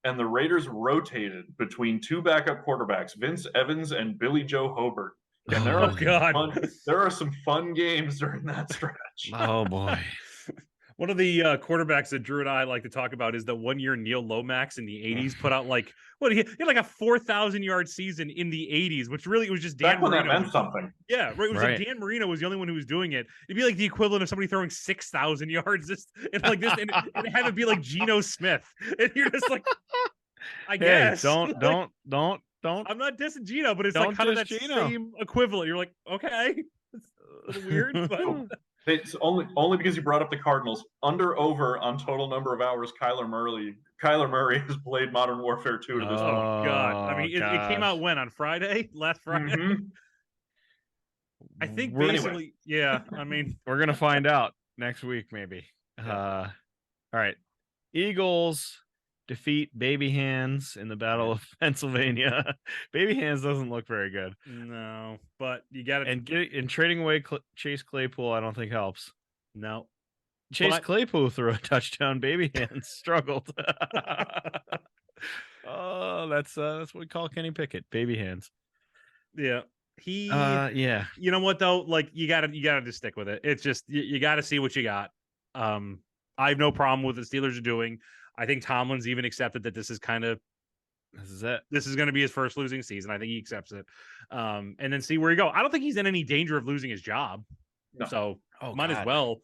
And the Raiders rotated between 2 backup quarterbacks, Vince Evans and Billy Joe Hobart. And there are some fun games during that stretch. Oh boy. One of the quarterbacks that Drew and I like to talk about is the 1 year Neil Lomax in the 80s put out he had like a 4,000-yard season in the 80s, which really was just Dan Marino. That meant something. Yeah, right. It was like Dan Marino was the only one who was doing it. It'd be like the equivalent of somebody throwing 6,000 yards and have it be like Geno Smith. And you're just like, I guess. Don't. I'm not dissing Geno, but it's like kind of that same equivalent. You're like, okay, it's a little weird, but it's only because you brought up the Cardinals. Over on total number of hours, Kyler Murray has played Modern Warfare 2 to this point. Oh God! I mean, it came out when, on Friday, last Friday. Mm-hmm. I think basically, yeah. I mean, we're gonna find out next week, maybe. All right, Eagles defeat Baby Hands in the Battle of Pennsylvania. Baby Hands doesn't look very good. No, but you got to and trading away Chase Claypool, I don't think helps. No, Chase Claypool threw a touchdown. Baby Hands struggled. Oh, that's what we call Kenny Pickett. Baby Hands. Yeah. Yeah. You know what though? Like you gotta just stick with it. It's just you gotta see what you got. I have no problem with the Steelers are doing. I think Tomlin's even accepted that this is it. This is going to be his first losing season. I think he accepts it. And then see where he go. I don't think he's in any danger of losing his job. No. So might as well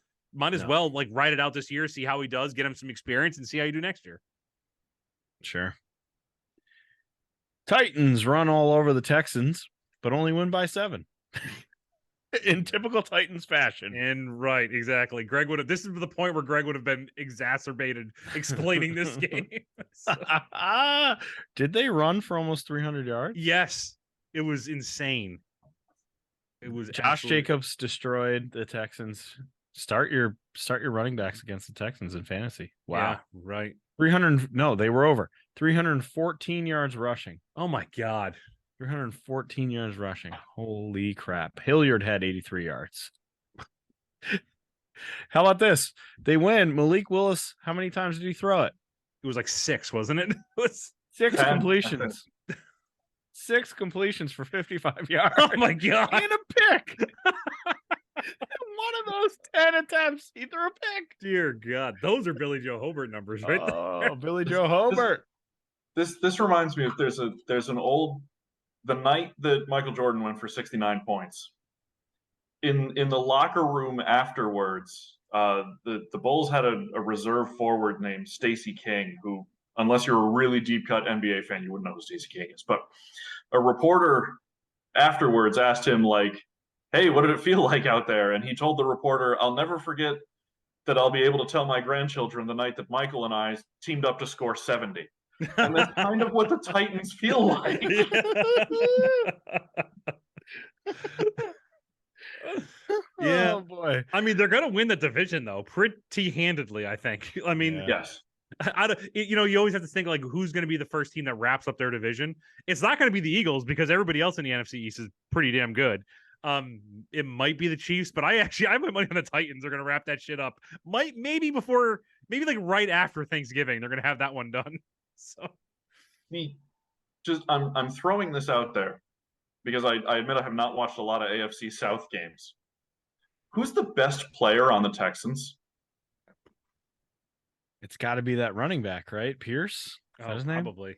like ride it out this year, see how he does, get him some experience, and see how you do next year. Sure. Titans run all over the Texans, but only win by 7. In typical Titans fashion. And right, exactly. This is the point where Greg would have been exacerbated explaining this game. Did they run for almost 300 yards? Yes. It was insane. It was Josh Jacobs destroyed the Texans. Start your running backs against the Texans in fantasy. Wow. Yeah, right. 300. No, they were over 314 yards rushing. Oh my God. 314 yards rushing. Holy crap. Hilliard had 83 yards. How about this? They win. Malik Willis, how many times did he throw it? It was like 6, wasn't it? It was 6 completions. 6 completions for 55 yards. Oh my God. And a pick. One of those 10 attempts, he threw a pick. Dear God. Those are Billy Joe Hobart numbers right there. Oh, Billy Joe Hobart. This reminds me of there's an old, the night that Michael Jordan went for 69 points. In the locker room afterwards, the Bulls had a reserve forward named Stacey King, who, unless you're a really deep cut NBA fan, you wouldn't know who Stacey King is. But a reporter afterwards asked him, like, hey, what did it feel like out there? And he told the reporter, I'll never forget that I'll be able to tell my grandchildren the night that Michael and I teamed up to score 70. And that's kind of what the Titans feel like. Yeah. Oh boy. I mean, they're going to win the division though, pretty handedly, I think. I mean, yes. You always have to think like who's going to be the first team that wraps up their division. It's not going to be the Eagles because everybody else in the NFC East is pretty damn good. It might be the Chiefs, but I have my money on the Titans. They're going to wrap that shit up. Maybe like right after Thanksgiving, they're going to have that one done. So, I'm throwing this out there because I admit I have not watched a lot of AFC South games. Who's the best player on the Texans? It's got to be that running back, right? Pierce? Is that his name? Probably.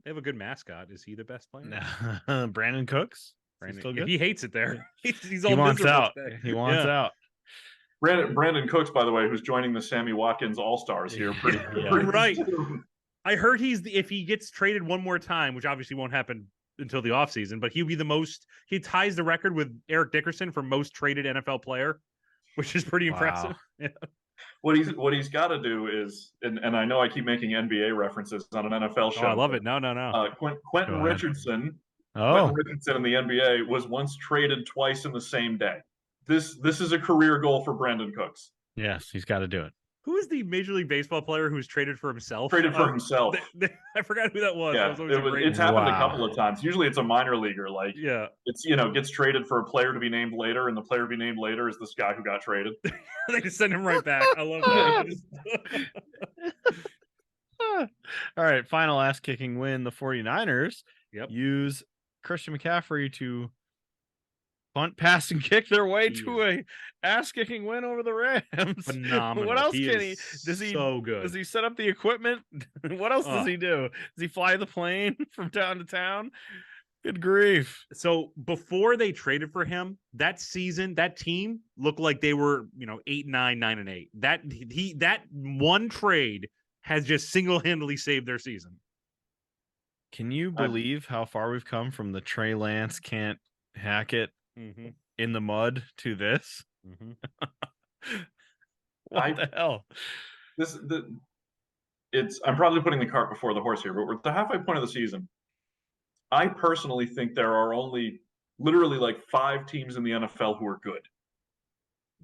They have a good mascot. Is he the best player? No. Brandon Cooks? Still good? He hates it there. He's all he wants out. Today. He wants out. Brandon Cooks, by the way, who's joining the Sammy Watkins All-Stars here. Pretty right. I heard if he gets traded one more time, which obviously won't happen until the offseason, but he'll be he ties the record with Eric Dickerson for most traded NFL player, which is pretty impressive. Yeah. What he's got to do is, and I know I keep making NBA references on an NFL show. Oh, I love it. No. Quentin Richardson. Quentin Richardson in the NBA was once traded twice in the same day. This is a career goal for Brandon Cooks. Yes, he's got to do it. Who is the Major League Baseball player who's traded for himself? Traded for himself. I forgot who that was. Yeah, it's happened a couple of times. Usually it's a minor leaguer. Like, it's, gets traded for a player to be named later, and the player to be named later is this guy who got traded. They just send him right back. I love that. All right, final ass-kicking win. The 49ers use Christian McCaffrey to punt, pass, and kick their way to a ass-kicking win over the Rams. Phenomenal. What else can he? So good. Does he set up the equipment? What else does he do? Does he fly the plane from town to town? Good grief. So before they traded for him, that season, that team looked like they were, 8-9, 9-8. That one trade has just single-handedly saved their season. Can you believe how far we've come from the Trey Lance can't hack it in the mud to this? What the hell? I'm probably putting the cart before the horse here, but we're at the halfway point of the season. I personally think there are only literally like 5 teams in the NFL who are good.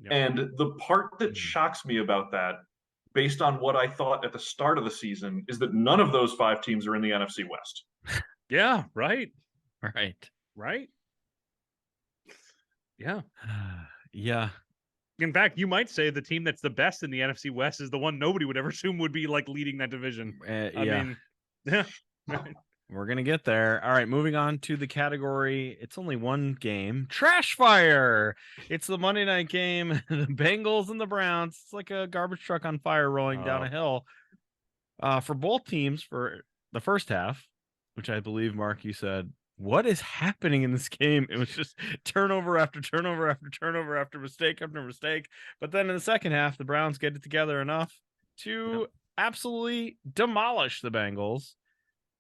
Yep. And the part that shocks me about that based on what I thought at the start of the season, is that none of those 5 teams are in the NFC West. Yeah, right. Right. Yeah. Yeah. In fact, you might say the team that's the best in the NFC West is the one nobody would ever assume would be like leading that division. I mean, yeah. We're going to get there. All right, moving on to the category. It's only one game. Trash Fire. It's the Monday night game. The Bengals and the Browns. It's like a garbage truck on fire rolling down a hill. For both teams for the first half, which I believe, Mark, you said, what is happening in this game? It was just turnover after turnover after turnover after mistake after mistake. But then in the second half, the Browns get it together enough to absolutely demolish the Bengals.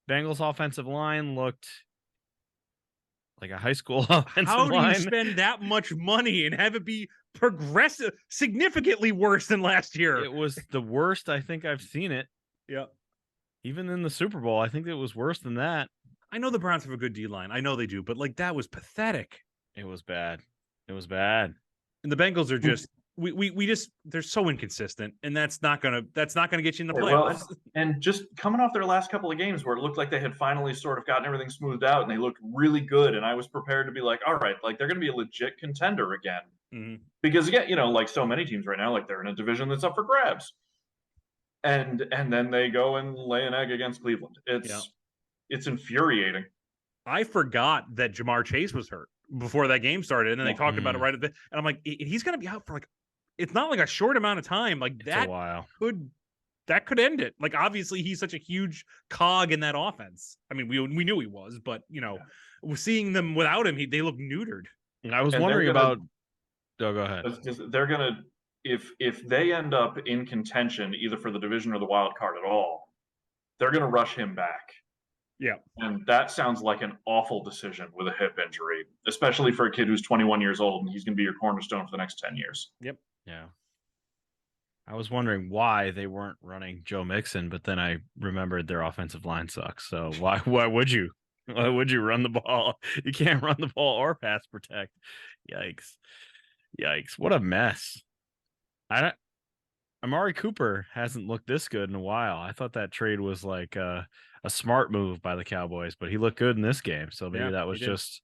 Bengals offensive line looked like a high school offensive How do line. you spend that much money and have it be progressive, significantly worse than last year? It was the worst I think I've seen it. Yeah. Even in the Super Bowl, I think it was worse than that. I know the Browns have a good D-line. I know they do, but like that was pathetic. It was bad. It was bad. And the Bengals are just we just they're so inconsistent, and that's not gonna get you in the playoffs. Well, and just coming off their last couple of games where it looked like they had finally sort of gotten everything smoothed out and they looked really good, and I was prepared to be like, all right, like they're gonna be a legit contender again. Mm-hmm. Because again, like so many teams right now, like they're in a division that's up for grabs. And then they go and lay an egg against Cleveland. It's infuriating. I forgot that Jamar Chase was hurt before that game started, and then they talked about it right at the. And I'm like, he's going to be out for like, it's not like a short amount of time. Like that could end it. Like obviously he's such a huge cog in that offense. I mean, we knew he was, but seeing them without him, they look neutered. I was wondering about. Oh, go ahead. They're gonna if they end up in contention either for the division or the wild card at all, they're gonna rush him back. Yeah. And that sounds like an awful decision with a hip injury, especially for a kid who's 21 years old and he's going to be your cornerstone for the next 10 years. Yep. Yeah. I was wondering why they weren't running Joe Mixon, but then I remembered their offensive line sucks. So why would you? Why would you run the ball? You can't run the ball or pass protect. Yikes. What a mess. Amari Cooper hasn't looked this good in a while. I thought that trade was like a smart move by the Cowboys, but he looked good in this game. So maybe that was just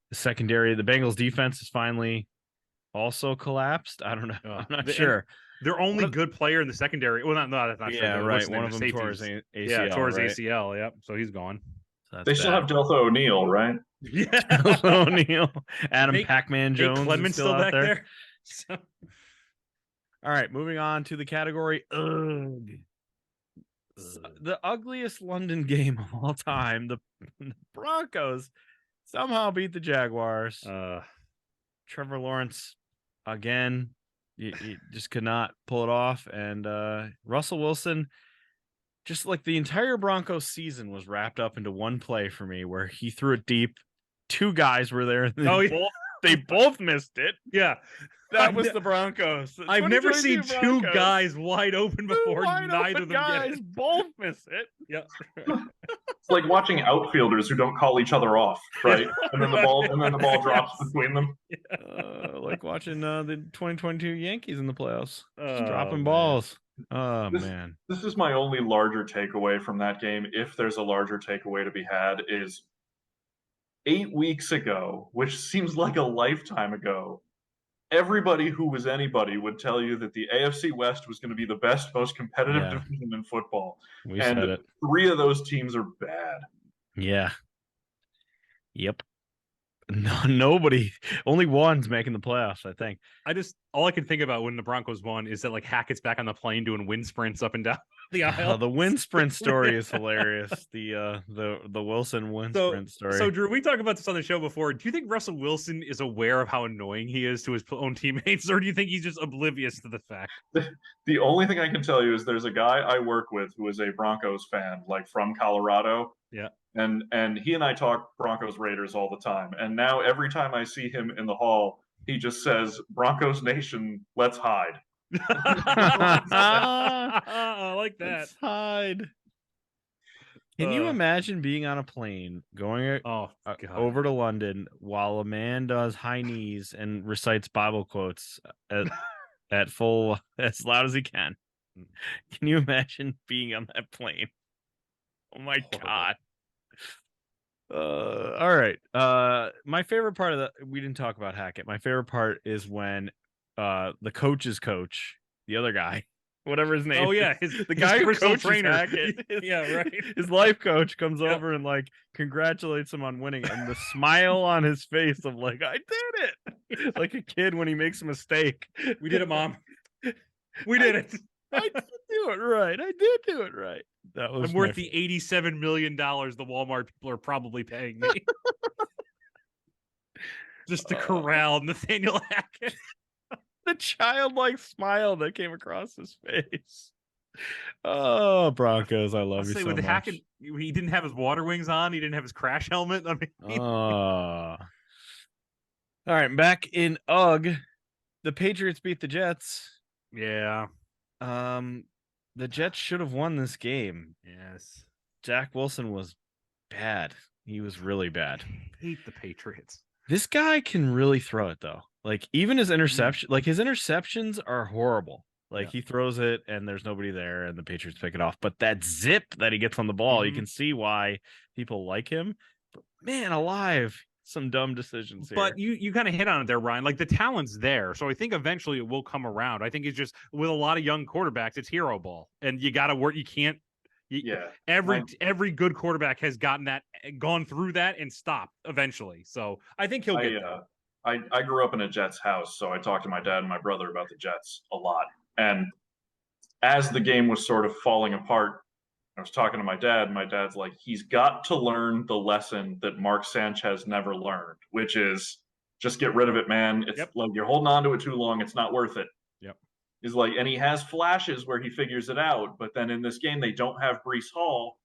the secondary. The Bengals defense is finally also collapsed. I don't know. I'm not sure. Their only good player in the secondary. Well, that's not true. Yeah, right. One of them tore his ACL. Yeah, tore his ACL. Yep. So he's gone. So they still have Deltha O'Neal, right? Yeah. Deltha O'Neal. Adam Pac-Man Jones. Clemens still back there. So. All right, moving on to the category. The ugliest London game of all time. The Broncos somehow beat the Jaguars. Trevor Lawrence, again, you just could not pull it off. And Russell Wilson, just like the entire Broncos season was wrapped up into one play for me where he threw it deep. Two guys were there. They both missed it. Yeah. That was the Broncos. I've never seen two guys wide open before. Neither of them guys both miss it. Yeah. It's like watching outfielders who don't call each other off, right? And then the ball drops between them. Like watching the 2022 Yankees in the playoffs. Just dropping balls. Oh, man. This is my only larger takeaway from that game, if there's a larger takeaway to be had, is 8 weeks ago, which seems like a lifetime ago, everybody who was anybody would tell you that the AFC West was going to be the best, most competitive division in football. We said it. 3 of those teams are bad. Yeah. Yep. Nobody. Only one's making the playoffs, I think. All I can think about when the Broncos won is that like Hackett's back on the plane doing wind sprints up and down the aisle. The wind sprint story is hilarious. The Wilson wind sprint story. So Drew, we talked about this on the show before. Do you think Russell Wilson is aware of how annoying he is to his own teammates, or do you think he's just oblivious to the fact? The only thing I can tell you is there's a guy I work with who is a Broncos fan, like from Colorado. Yeah. And he and I talk Broncos Raiders all the time. And now every time I see him in the hall, he just says, "Broncos Nation, let's hide." I like that. Let's hide. Can you imagine being on a plane going over to London while a man does high knees and recites Bible quotes at full as loud as he can? Can you imagine being on that plane? Oh my Horrible. God. All right. My favorite part of we didn't talk about Hackett. My favorite part is when the coach's coach, the other guy, whatever his name Oh yeah, is, his the guy who personal coaches trainer. Hackett, Yeah, right. his life coach comes Yep. over and like congratulates him on winning, and the smile on his face of like, I did it, like a kid when he makes a mistake. We did it, Mom. We did it. I did do it right. I did do it right. That was I'm worth the $87 million the Walmart people are probably paying me. Just to corral Nathaniel Hackett. The childlike smile that came across his face. Oh, Broncos, I love I'll you say so with much. Hackett, he didn't have his water wings on. He didn't have his crash helmet. I mean, All right, back in UGG, the Patriots beat the Jets. yeah. The Jets should have won this game. Yes. Zach Wilson was bad. He was really bad. I hate the Patriots. This guy can really throw it though. Like even his interception, like his interceptions are horrible. Like he throws it and there's nobody there and the Patriots pick it off. But that zip that he gets on the ball, you can see why people like him. But man alive, some dumb decisions here. But you kind of hit on it there, Ryan. Like the talent's there. So I think eventually it will come around. I think it's just with a lot of young quarterbacks, it's hero ball. And you gotta work. You can't every good quarterback has gone through that and stopped eventually. So I think he'll get there. I grew up in a Jets house, so I talked to my dad and my brother about the Jets a lot. And as the game was sort of falling apart, I was talking to my dad, and my dad's like, he's got to learn the lesson that Mark Sanchez never learned, which is just get rid of it, man. It's like you're holding on to it too long. It's not worth it. Yep. He's like, and he has flashes where he figures it out, but then in this game, they don't have Breece Hall.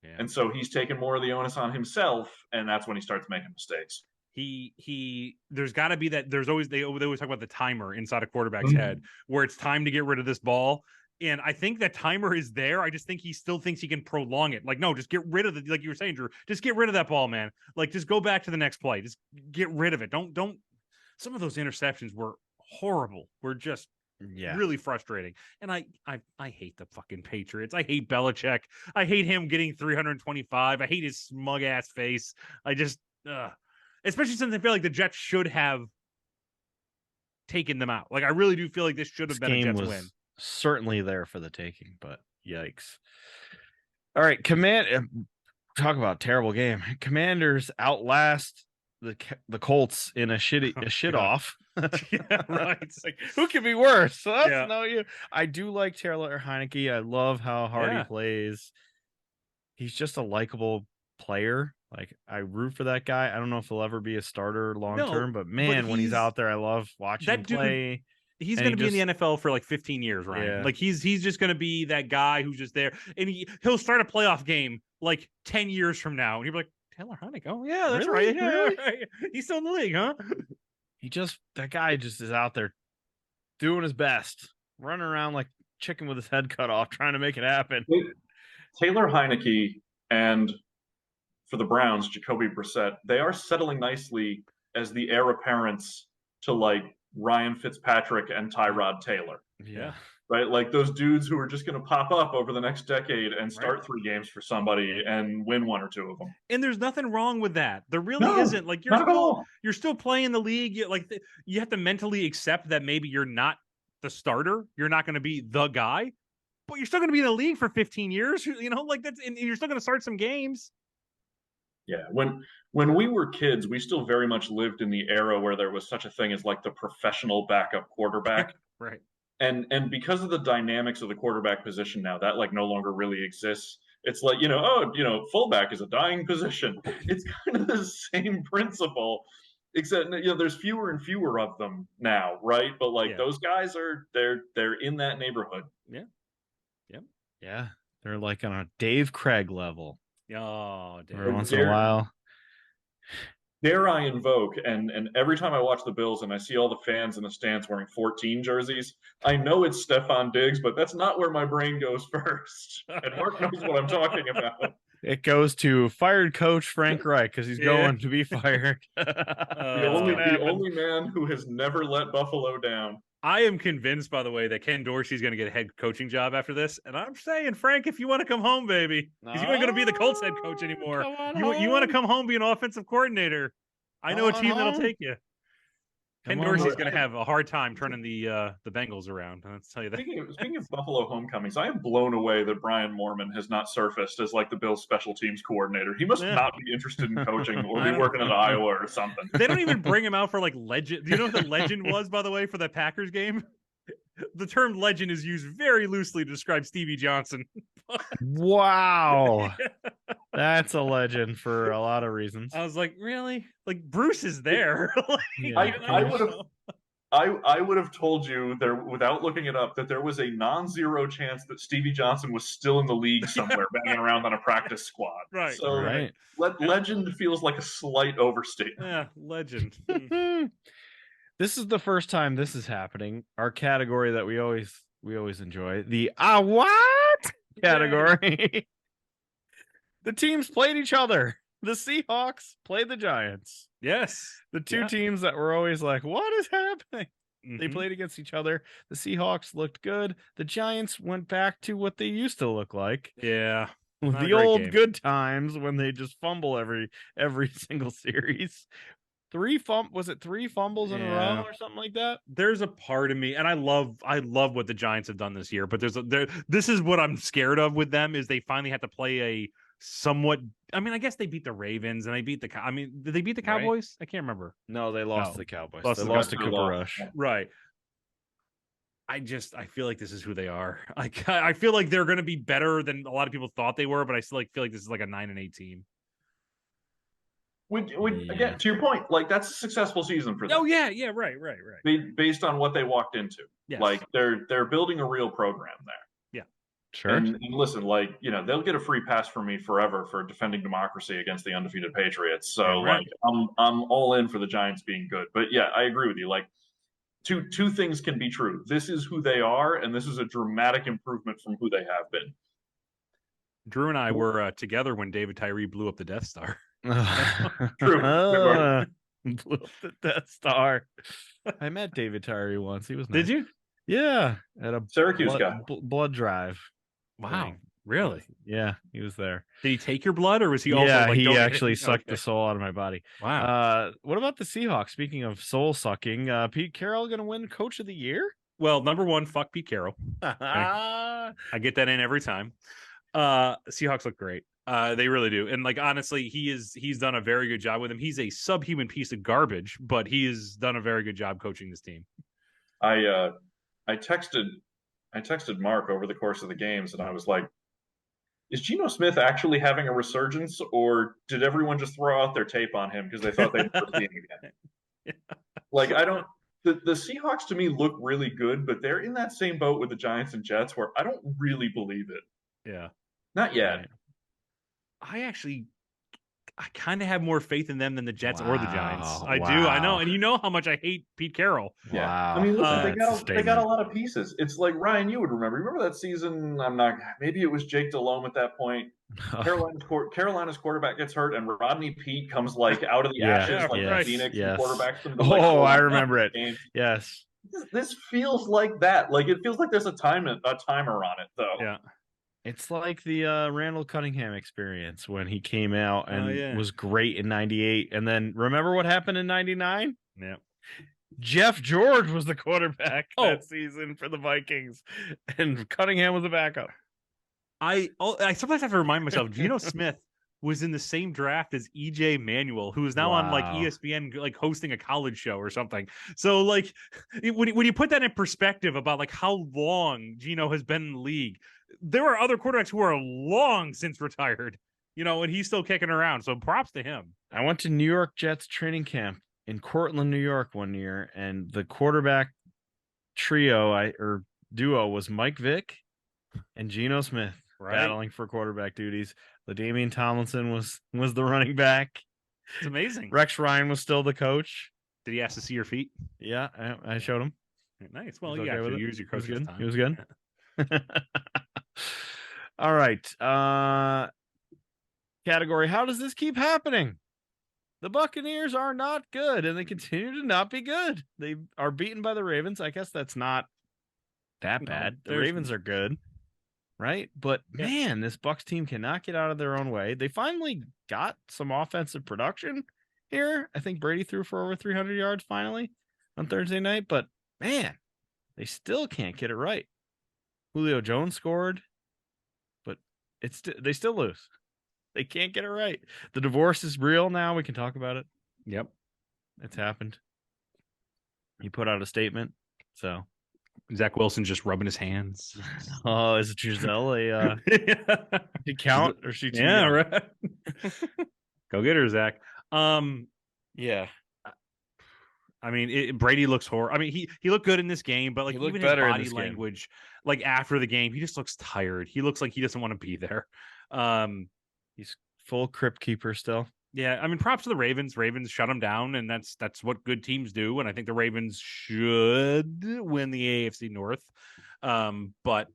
Yeah. And so he's taking more of the onus on himself, and that's when he starts making mistakes. There's got to be that. There's always they always talk about the timer inside a quarterback's head where it's time to get rid of this ball. And I think that timer is there. I just think he still thinks he can prolong it. Like, no, just get rid of like you were saying, Drew. Just get rid of that ball, man. Like, just go back to the next play. Just get rid of it. Don't. Some of those interceptions were horrible. Were just really frustrating. And I hate the fucking Patriots. I hate Belichick. I hate him getting 325. I hate his smug ass face. I just. Especially since I feel like the Jets should have taken them out. Like, I really do feel like this should have been a Jets win. Certainly there for the taking, but yikes. All right, talk about terrible game. Commanders outlast the Colts in a shit off. Yeah, right. It's like, who could be worse? So that's you. I do like Taylor Heineke. I love how hard he plays. He's just a likable player. Like, I root for that guy. I don't know if he'll ever be a starter long term, but man, when he's out there, I love watching him play. He's going to be in the NFL for like 15 years, Ryan. Yeah. Like he's just going to be that guy who's just there, and he'll start a playoff game like 10 years from now, and you'll be like, Taylor Heineke. Oh yeah, that's right. Yeah, really? Right. He's still in the league, huh? That guy just is out there doing his best, running around like chicken with his head cut off, trying to make it happen. Taylor Heineke and for the Browns, Jacoby Brissett, they are settling nicely as the heir apparents to like Ryan Fitzpatrick and Tyrod Taylor. Yeah. Right? Like those dudes who are just going to pop up over the next decade and start 3 games for somebody and win 1 or 2 of them. And there's nothing wrong with that. There really isn't. Like you're still playing the league. You have to mentally accept that maybe you're not the starter. You're not going to be the guy, but you're still going to be in the league for 15 years. You know, like that's, and you're still going to start some games. Yeah, when we were kids, we still very much lived in the era where there was such a thing as like the professional backup quarterback. Right. And because of the dynamics of the quarterback position now, that like no longer really exists. It's like, fullback is a dying position. It's kind of the same principle, except there's fewer and fewer of them now, right? But like those guys they're in that neighborhood. Yeah. Yep. Yeah. They're like on a Dave Craig level. Oh, every once in a while. Dare I invoke, and every time I watch the Bills and I see all the fans in the stands wearing 14 jerseys, I know it's Stephon Diggs, but that's not where my brain goes first. And Mark knows what I'm talking about. It goes to fired coach Frank Reich because he's going to be fired. The only man who has never let Buffalo down. I am convinced, by the way, that Ken Dorsey's going to get a head coaching job after this. And I'm saying, Frank, if you want to come home, baby, because you ain't going to be the Colts head coach anymore. Come on You want to home. come home, be an offensive coordinator. I know a Come on team that'll home. take you. Ken Come on Dorsey's home. going to have a hard time turning the Bengals around. I'll tell you that. Speaking of Buffalo homecomings, I am blown away that Brian Mormon has not surfaced as like the Bills special teams coordinator. He must Yeah. not be interested in coaching or I be don't working at know. Iowa or something. They don't even bring him out for like legend. Do you know what the legend was, by the way, for that Packers game? The term legend is used very loosely to describe Stevie Johnson. Wow. That's a legend for a lot of reasons. I was like, really? Like Bruce is there. Like, Yeah. I would have told you there without looking it up that there was a non-zero chance that Stevie Johnson was still in the league somewhere, banging around on a practice squad. Right. So Right. legend feels like a slight overstatement. Yeah, legend. This is the first time this is happening. Our category that we always enjoy, the what category. The teams played each other. The Seahawks played the Giants. Yes. The two teams that were always like, what is happening? They Mhm. played against each other. The Seahawks looked good. The Giants went back to what they used to look like. Yeah. Not a The great old game. good times when they just fumble every single series. Three fumbles in a Yeah. row or something like that? There's a part of me, and I love what the Giants have done this year, but this is what I'm scared of with them is they finally have to play a somewhat. I mean, I guess they beat the Ravens and they beat the. I mean, did they beat the Right. Cowboys? I can't remember. No, they lost No. to the Cowboys. Lost They to the lost to Cowboys. Cooper Rush. Right. I feel like this is who they are. Like I feel like they're going to be better than a lot of people thought they were, but I still feel like this is like a 9-8 team. Again, to your point, like that's a successful season for them. Oh yeah, right. Based on what they walked into. Yes. Like they're building a real program there. Sure. And listen, like, they'll get a free pass from me forever for defending democracy against the undefeated Patriots. So Right. like I'm all in for the Giants being good. But yeah, I agree with you. Like two things can be true. This is who they are, and this is a dramatic improvement from who they have been. Drew and I were together when David Tyree blew up the Death Star. True. Blew up the Death Star. I met David Tyree once. He was nice. Did you? Yeah, at a Syracuse guy. blood drive. Wow. thing. Really? Yeah, he was there. Did he take your blood, or was he also? Yeah, like, he donating? actually sucked the Okay. soul out of my body. Wow. What about the Seahawks? Speaking of soul sucking, Pete Carroll gonna win Coach of the Year? Well, number one, fuck Pete Carroll. I get that in every time. Seahawks look great. They really do. And like honestly, he's done a very good job with him. He's a subhuman piece of garbage, but he has done a very good job coaching this team. I texted Mark over the course of the games, and I was like, is Geno Smith actually having a resurgence, or did everyone just throw out their tape on him because they thought they'd never see him again? Like, I don't. The Seahawks to me look really good, but they're in that same boat with the Giants and Jets where I don't really believe it. Yeah. Not yet. I kind of have more faith in them than the Jets or the Giants. Wow, I do. I know. wow. And you know how much I hate Pete Carroll. Yeah. Wow. I mean, listen, That's a they got a statement. lot of pieces. It's like Ryan, you would remember that season. Maybe it was Jake Delhomme at that point. Carolina's quarterback gets hurt, and Rodney Peete comes like out of the ashes, like right. Phoenix, Yes. and quarterbacks them. To, like, Oh, I 4 remember it. games. Yes. This feels like that. Like it feels like there's a timer on it, though. Yeah. It's like the Randall Cunningham experience when he came out and was great in 98. And then remember what happened in 99? Yeah. Jeff George was the quarterback that season for the Vikings, and Cunningham was the backup. I sometimes have to remind myself, Geno Smith was in the same draft as EJ Manuel, who is now on like Wow. ESPN, like hosting a college show or something. So like when you put that in perspective about like how long Geno has been in the league, there are other quarterbacks who are long since retired, and he's still kicking around. So props to him. I went to New York Jets training camp in Cortland, New York one year, and the quarterback duo was Mike Vick and Geno Smith battling for quarterback duties. LaDainian Tomlinson was the running back. It's amazing. Rex Ryan was still the coach. Did he ask to see your feet? Yeah, I showed him. Nice. Well, He was you okay got with to it. use your coach's time. He was good. All right. Category. How does this keep happening? The Buccaneers are not good, and they continue to not be good. They are beaten by the Ravens. I guess that's not that bad. The Ravens are good, right? But man, this Bucs team cannot get out of their own way. They finally got some offensive production here. I think Brady threw for over 300 yards finally on Thursday night, but man, they still can't get it right. Julio Jones scored, but they still lose. They can't get it right. The divorce is real now. We can talk about it. Yep. It's happened. He put out a statement. So Zach Wilson just rubbing his hands. Oh, is Giselle a she count or she too young? Right. Go get her, Zach. Yeah. I mean, Brady looks horrible. I mean, he looked good in this game, but like even his body language, like after the game, he just looks tired. He looks like he doesn't want to be there. He's full crypt keeper still. Yeah, I mean, props to the Ravens. Ravens shut them down, and that's what good teams do. And I think the Ravens should win the AFC North. But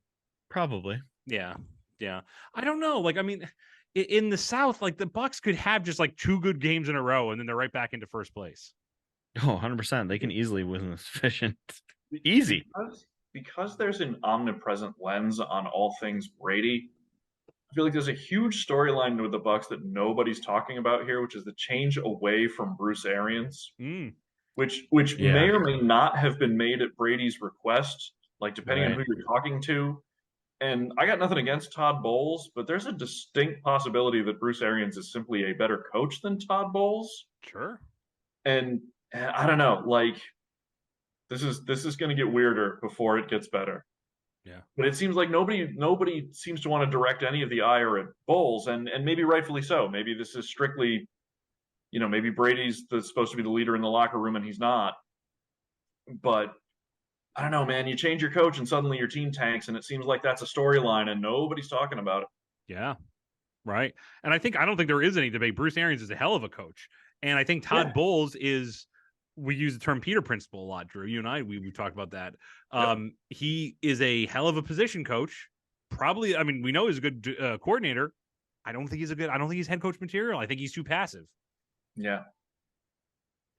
probably, yeah. I don't know. Like, I mean, in the South, like the Bucs could have just like 2 good games in a row, and then they're right back into first place. Oh, 100%. They can easily win this division. Easy. Because there's an omnipresent lens on all things Brady. I feel like there's a huge storyline with the Bucs that nobody's talking about here, which is the change away from Bruce Arians, which may or may not have been made at Brady's request, like depending on who you're talking to. And I got nothing against Todd Bowles, but there's a distinct possibility that Bruce Arians is simply a better coach than Todd Bowles. Sure. And I don't know, like this is going to get weirder before it gets better. Yeah. But it seems like nobody seems to want to direct any of the ire at Bowles, and maybe rightfully so. Maybe this is strictly, maybe Brady's supposed to be the leader in the locker room and he's not. But I don't know, man. You change your coach and suddenly your team tanks, and it seems like that's a storyline and nobody's talking about it. Yeah. Right. And I don't think there is any debate. Bruce Arians is a hell of a coach. And I think Todd Bowles is, we use the term Peter principle a lot, Drew. You and I, we talked about that. He is a hell of a position coach. Probably, I mean, we know he's a good coordinator. I don't think he's head coach material. I think he's too passive. Yeah.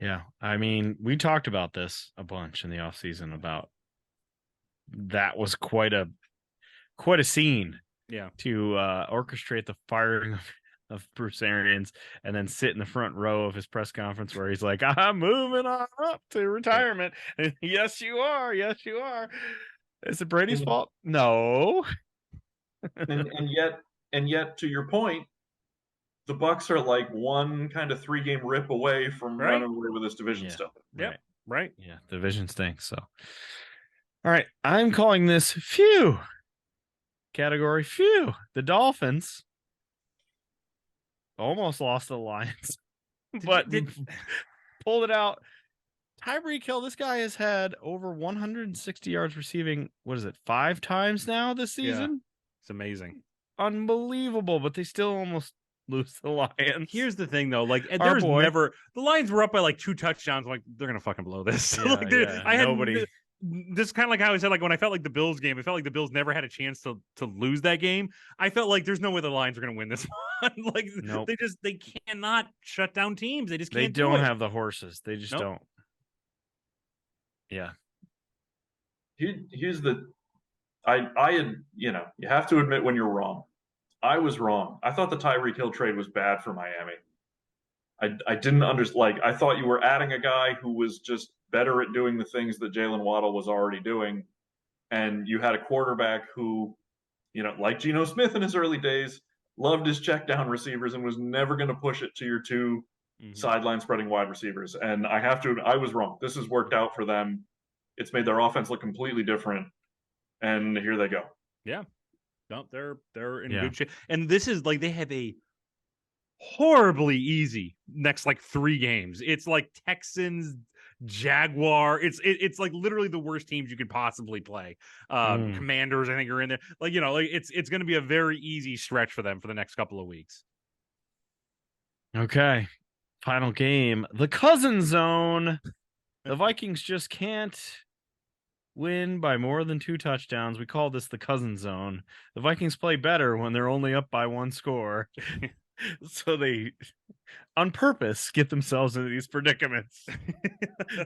Yeah. I mean, we talked about this a bunch in the offseason about that was quite a scene. Yeah. To orchestrate the firing of Bruce Arians and then sit in the front row of his press conference where he's like, I'm moving on up to retirement. And, yes, you are. Yes, you are. Is it Brady's fault? No. and yet, to your point, the Bucs are like one kind of 3-game rip away from running away with this division still. Yeah. Right. Yeah. The division stinks. So, all right. I'm calling this phew. Category phew. The Dolphins almost lost to the Lions, but pulled it out. Tyreek Hill, this guy has had over 160 yards receiving. What is it? 5 times now this season? Yeah. It's amazing. Unbelievable, but they still almost lose to the Lions. Here's the thing though, like there's never, the Lions were up by like 2 touchdowns. I'm like, they're going to fucking blow this. Yeah, like, this is kind of like how I said, like when I felt like the Bills game, it felt like the Bills never had a chance to lose that game. I felt like there's no way the Lions are going to win this one. Like they cannot shut down teams. They just can't. They don't have the horses. They just don't. Yeah. Here's you have to admit when you're wrong. I was wrong. I thought the Tyreek Hill trade was bad for Miami. I didn't understand. I thought you were adding a guy who was just better at doing the things that Jalen Waddle was already doing. And you had a quarterback who, like Geno Smith in his early days, loved his check down receivers and was never going to push it to your 2 sideline spreading wide receivers. And I was wrong. This has worked out for them. It's made their offense look completely different. And here they go. Yeah. No, they're in good shape. And this is like they have a horribly easy next 3 games. It's like Texans, Jaguar. It's like literally the worst teams you could possibly play. Commanders, I think, are in there. It's going to be a very easy stretch for them for the next couple of weeks. Okay. Final game, the cousin zone. The Vikings just can't win by more than 2 touchdowns. We call this the cousin zone. The Vikings play better when they're only up by 1 score. So they, on purpose, get themselves into these predicaments.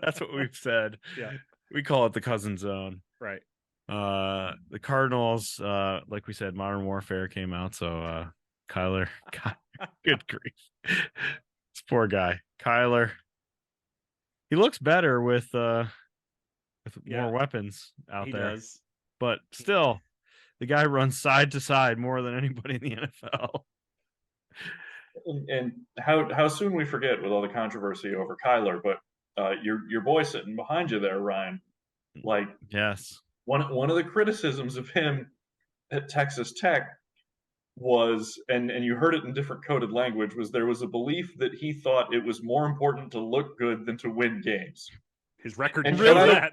That's what we've said. Yeah. We call it the cousin zone. Right. The Cardinals, like we said, Modern Warfare came out, so Kyler, God, good grief. This poor guy. Kyler. He looks better with more weapons out He there. does. But still, the guy runs side to side more than anybody in the NFL. And how soon we forget with all the controversy over Kyler, but your boy sitting behind you there, Ryan, like Yes. one of the criticisms of him at Texas Tech was, and you heard it in different coded language, was there was a belief that he thought it was more important to look good than to win games. His record And shows I that.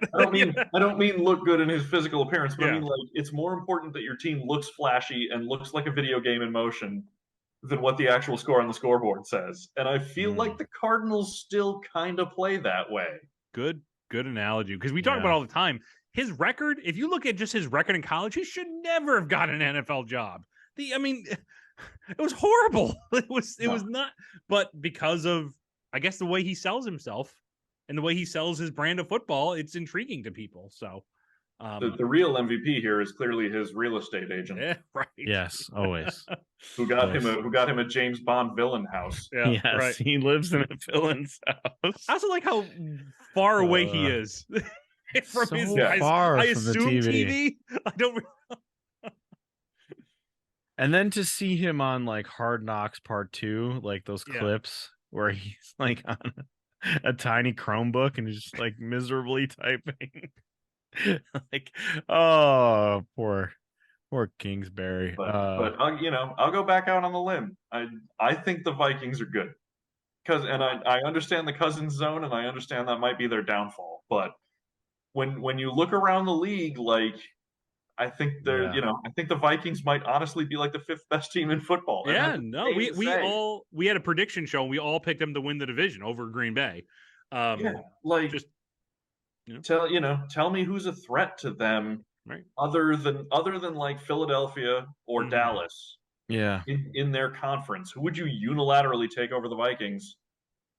don't mean look good in his physical appearance, but I Yeah. mean like it's more important that your team looks flashy and looks like a video game in motion than what the actual score on the scoreboard says. And I feel like the Cardinals still kind of play that way. Good analogy, because we talk about all the time. His record, if you look at just his record in college, he should never have gotten an NFL job. I mean, it was horrible. It was not, but because of, I guess, the way he sells himself and the way he sells his brand of football, it's intriguing to people. So The real MVP here is clearly his real estate agent. Yeah, right. Yes, always. Who got him a James Bond villain house. Yeah, yes, right. He lives in a villain's house. I also like how far away he is from so his far I from the assume TV. I don't. And then to see him on like Hard Knocks Part 2, like those clips where he's like on a tiny Chromebook and he's just like miserably typing. Like, oh, poor Kingsbury. But I'll go back out on the limb. I think the Vikings are good. And I understand the Cousins zone, and I understand that might be their downfall. But when you look around the league, like I think I think the Vikings might honestly be like the 5th best team in football. Yeah, no, we had a prediction show and we all picked them to win the division over Green Bay. Tell me who's a threat to them, right? Other than like Philadelphia or Dallas. Yeah. In their conference, who would you unilaterally take over the Vikings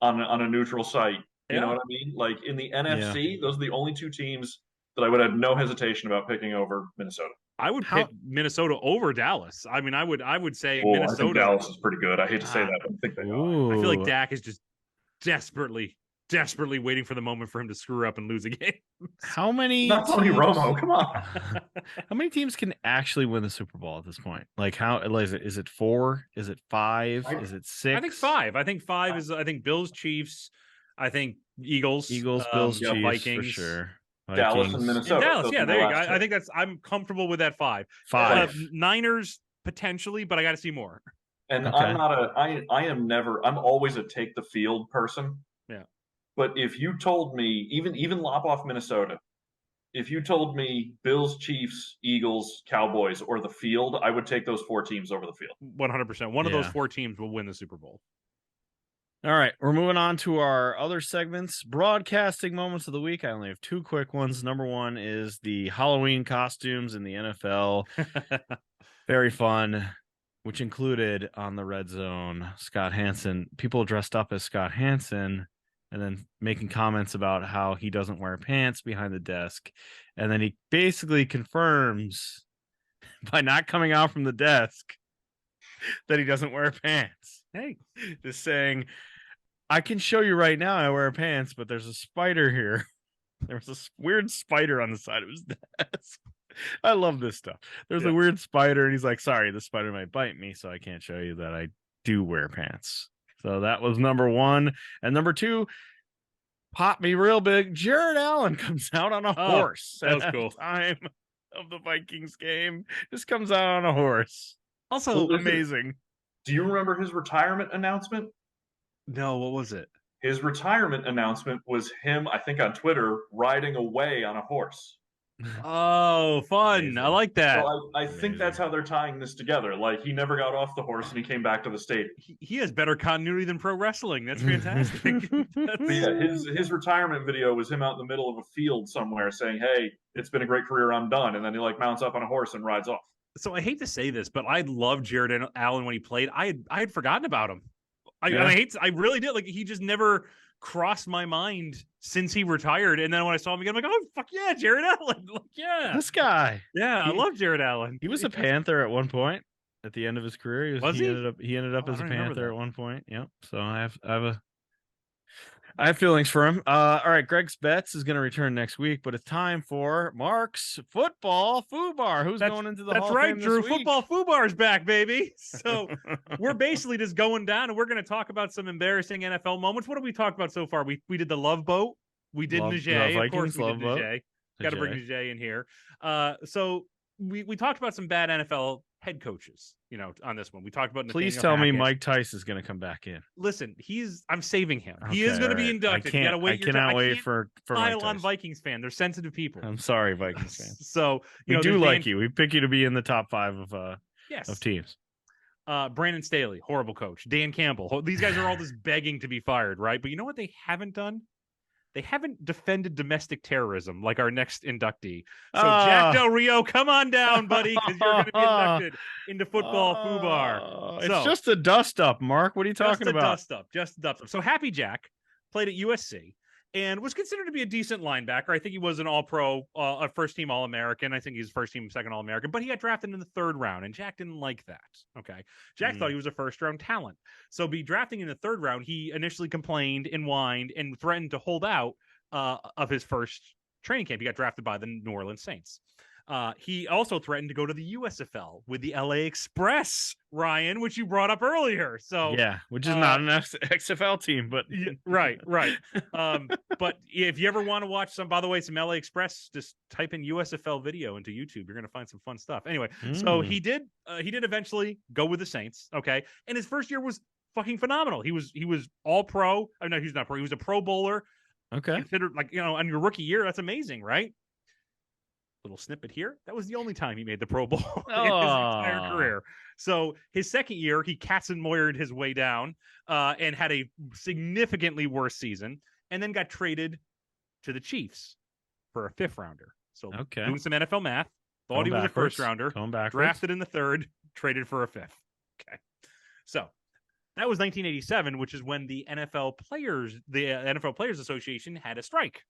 on a neutral site? You know what I mean? Like in the NFC, those are the only 2 teams that I would have no hesitation about picking over Minnesota. I would pick Minnesota over Dallas. I mean, I would say Minnesota. I think Dallas is pretty good. I hate to say that, but I think they are. I feel like Dak is just desperately waiting for the moment for him to screw up and lose a game. How many? Not Tony Romo. Come on. How many teams can actually win the Super Bowl at this point? Like, how is it 4? Is it 5? Is it 6? I think 5. I think 5 is. I think Bills, Chiefs. I think Eagles, Bills, Chiefs, Vikings for sure. Dallas and Minnesota. Dallas, yeah, there you go. I think I'm comfortable with that 5. 5. Niners potentially, but I got to see more. And okay. I'm always a take the field person. Yeah. But if you told me, even lop off Minnesota, if you told me Bills, Chiefs, Eagles, Cowboys, or the field, I would take those 4 teams over the field. 100%. One of those 4 teams will win the Super Bowl. All right, we're moving on to our other segments. Broadcasting moments of the week. I only have 2 quick ones. Number 1 is the Halloween costumes in the NFL. Very fun, which included on the Red Zone, Scott Hansen, people dressed up as Scott Hansen and then making comments about how he doesn't wear pants behind the desk. And then he basically confirms by not coming out from the desk that he doesn't wear pants. Hey, just saying, I can show you right now I wear pants, but there's a spider here. There was a weird spider on the side of his desk. I love this stuff. There's a weird spider, and he's like, sorry, the spider might bite me, so I can't show you that I do wear pants. So that was number 1. And number 2, pop me real big. Jared Allen comes out on a horse. That was cool. Time of the Vikings game. Just comes out on a horse. Also amazing. Do you remember his retirement announcement? No, what was it? His retirement announcement was him, I think on Twitter, riding away on a horse. Oh, fun. Amazing. I like that. So I think that's how they're tying this together. Like, he never got off the horse and he came back to the state. He has better continuity than pro wrestling. That's fantastic. Yeah, his retirement video was him out in the middle of a field somewhere saying, hey, it's been a great career, I'm done. And then he like mounts up on a horse and rides off. So I hate to say this, but I loved Jared Allen when he played. I had forgotten about him. And I really did. Like, he just never crossed my mind since he retired. And then when I saw him again, I'm like, oh fuck yeah, Jared Allen. Like, yeah, This guy. I love Jared Allen. He was a Panther at one point. At the end of his career, he ended up as a Panther at one point. Yep. So I have feelings for him. All right, Greg's Bets is going to return next week, but it's time for Mark's football fubar. Who's going into the Hall of Fame Drew. this week? Football fubar's back, baby. So we're basically just going down, and we're going to talk about some embarrassing NFL moments. What have we talked about so far? We did the Love Boat. We did Najee. Of course, we did Najee. Got to bring Najee in here. So we talked about some bad NFL head coaches, on this one. We talked about Please tell me Mike Tice is going to come back in. Listen, I'm saving him. Okay, he is going to be inducted. You got to wait. I cannot wait for Mike Tice. On Vikings fan. They're sensitive people. I'm sorry, Vikings fans. So we do like you. We pick you to be in the top 5 of teams. Brandon Staley, horrible coach. Dan Campbell. These guys are all just begging to be fired, right? But you know what they haven't done? They haven't defended domestic terrorism like our next inductee. So Jack Del Rio, come on down, buddy, because you're going to be inducted into football fubar. It's just a dust up, Mark. What are you talking about? Just a dust up. So Happy Jack played at USC and was considered to be a decent linebacker. I think he was an all-pro, a first-team All-American. I think he's first-team, second All-American. But he got drafted in the 3rd round, and Jack didn't like that. Okay, Jack thought he was a first-round talent. So be drafting in the 3rd round, he initially complained and whined and threatened to hold out of his first training camp. He got drafted by the New Orleans Saints. He also threatened to go to the USFL with the LA Express, Ryan, which you brought up earlier. So yeah, which is not an XFL team, but right. But if you ever want to watch some LA Express, just type in USFL video into YouTube. You're going to find some fun stuff. Anyway, so he did eventually go with the Saints. Okay, and his first year was fucking phenomenal. He was all pro. Oh, no, he's not pro. He was a Pro Bowler. Okay, considered on your rookie year. That's amazing, right? Little snippet here. That was the only time he made the Pro Bowl in his entire career. So his second year, he Katzenmoyered his way down and had a significantly worse season, and then got traded to the Chiefs for a 5th rounder. So doing some NFL math, thought he was a 1st rounder, drafted in the 3rd, traded for a 5th. Okay, so that was 1987, which is when the NFL Players Association had a strike.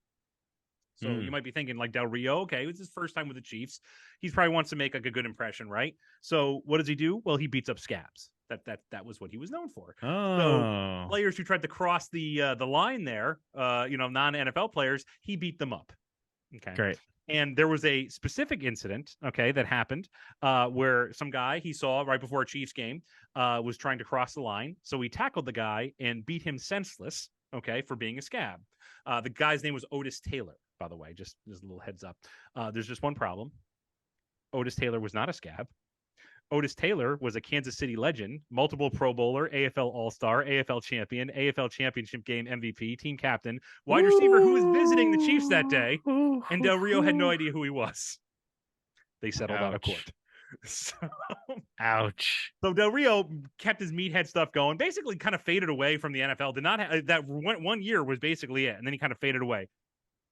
So you might be thinking like Del Rio, okay, it was his first time with the Chiefs. He probably wants to make like a good impression, right? So what does he do? Well, he beats up scabs. That was what he was known for. So players who tried to cross the line there, non-NFL players, he beat them up. Okay, great. And there was a specific incident, that happened where some guy he saw right before a Chiefs game was trying to cross the line. So he tackled the guy and beat him senseless, for being a scab. The guy's name was Otis Taylor, by the way, just a little heads up. There's just one problem. Otis Taylor was not a scab. Otis Taylor was a Kansas City legend, multiple Pro Bowler, AFL All-Star, AFL champion, AFL championship game MVP, team captain, wide receiver who was visiting the Chiefs that day, and Del Rio had no idea who he was. They settled out of court. So, ouch. So Del Rio kept his meathead stuff going, basically kind of faded away from the NFL. Did not have that one year was basically it, and then he kind of faded away.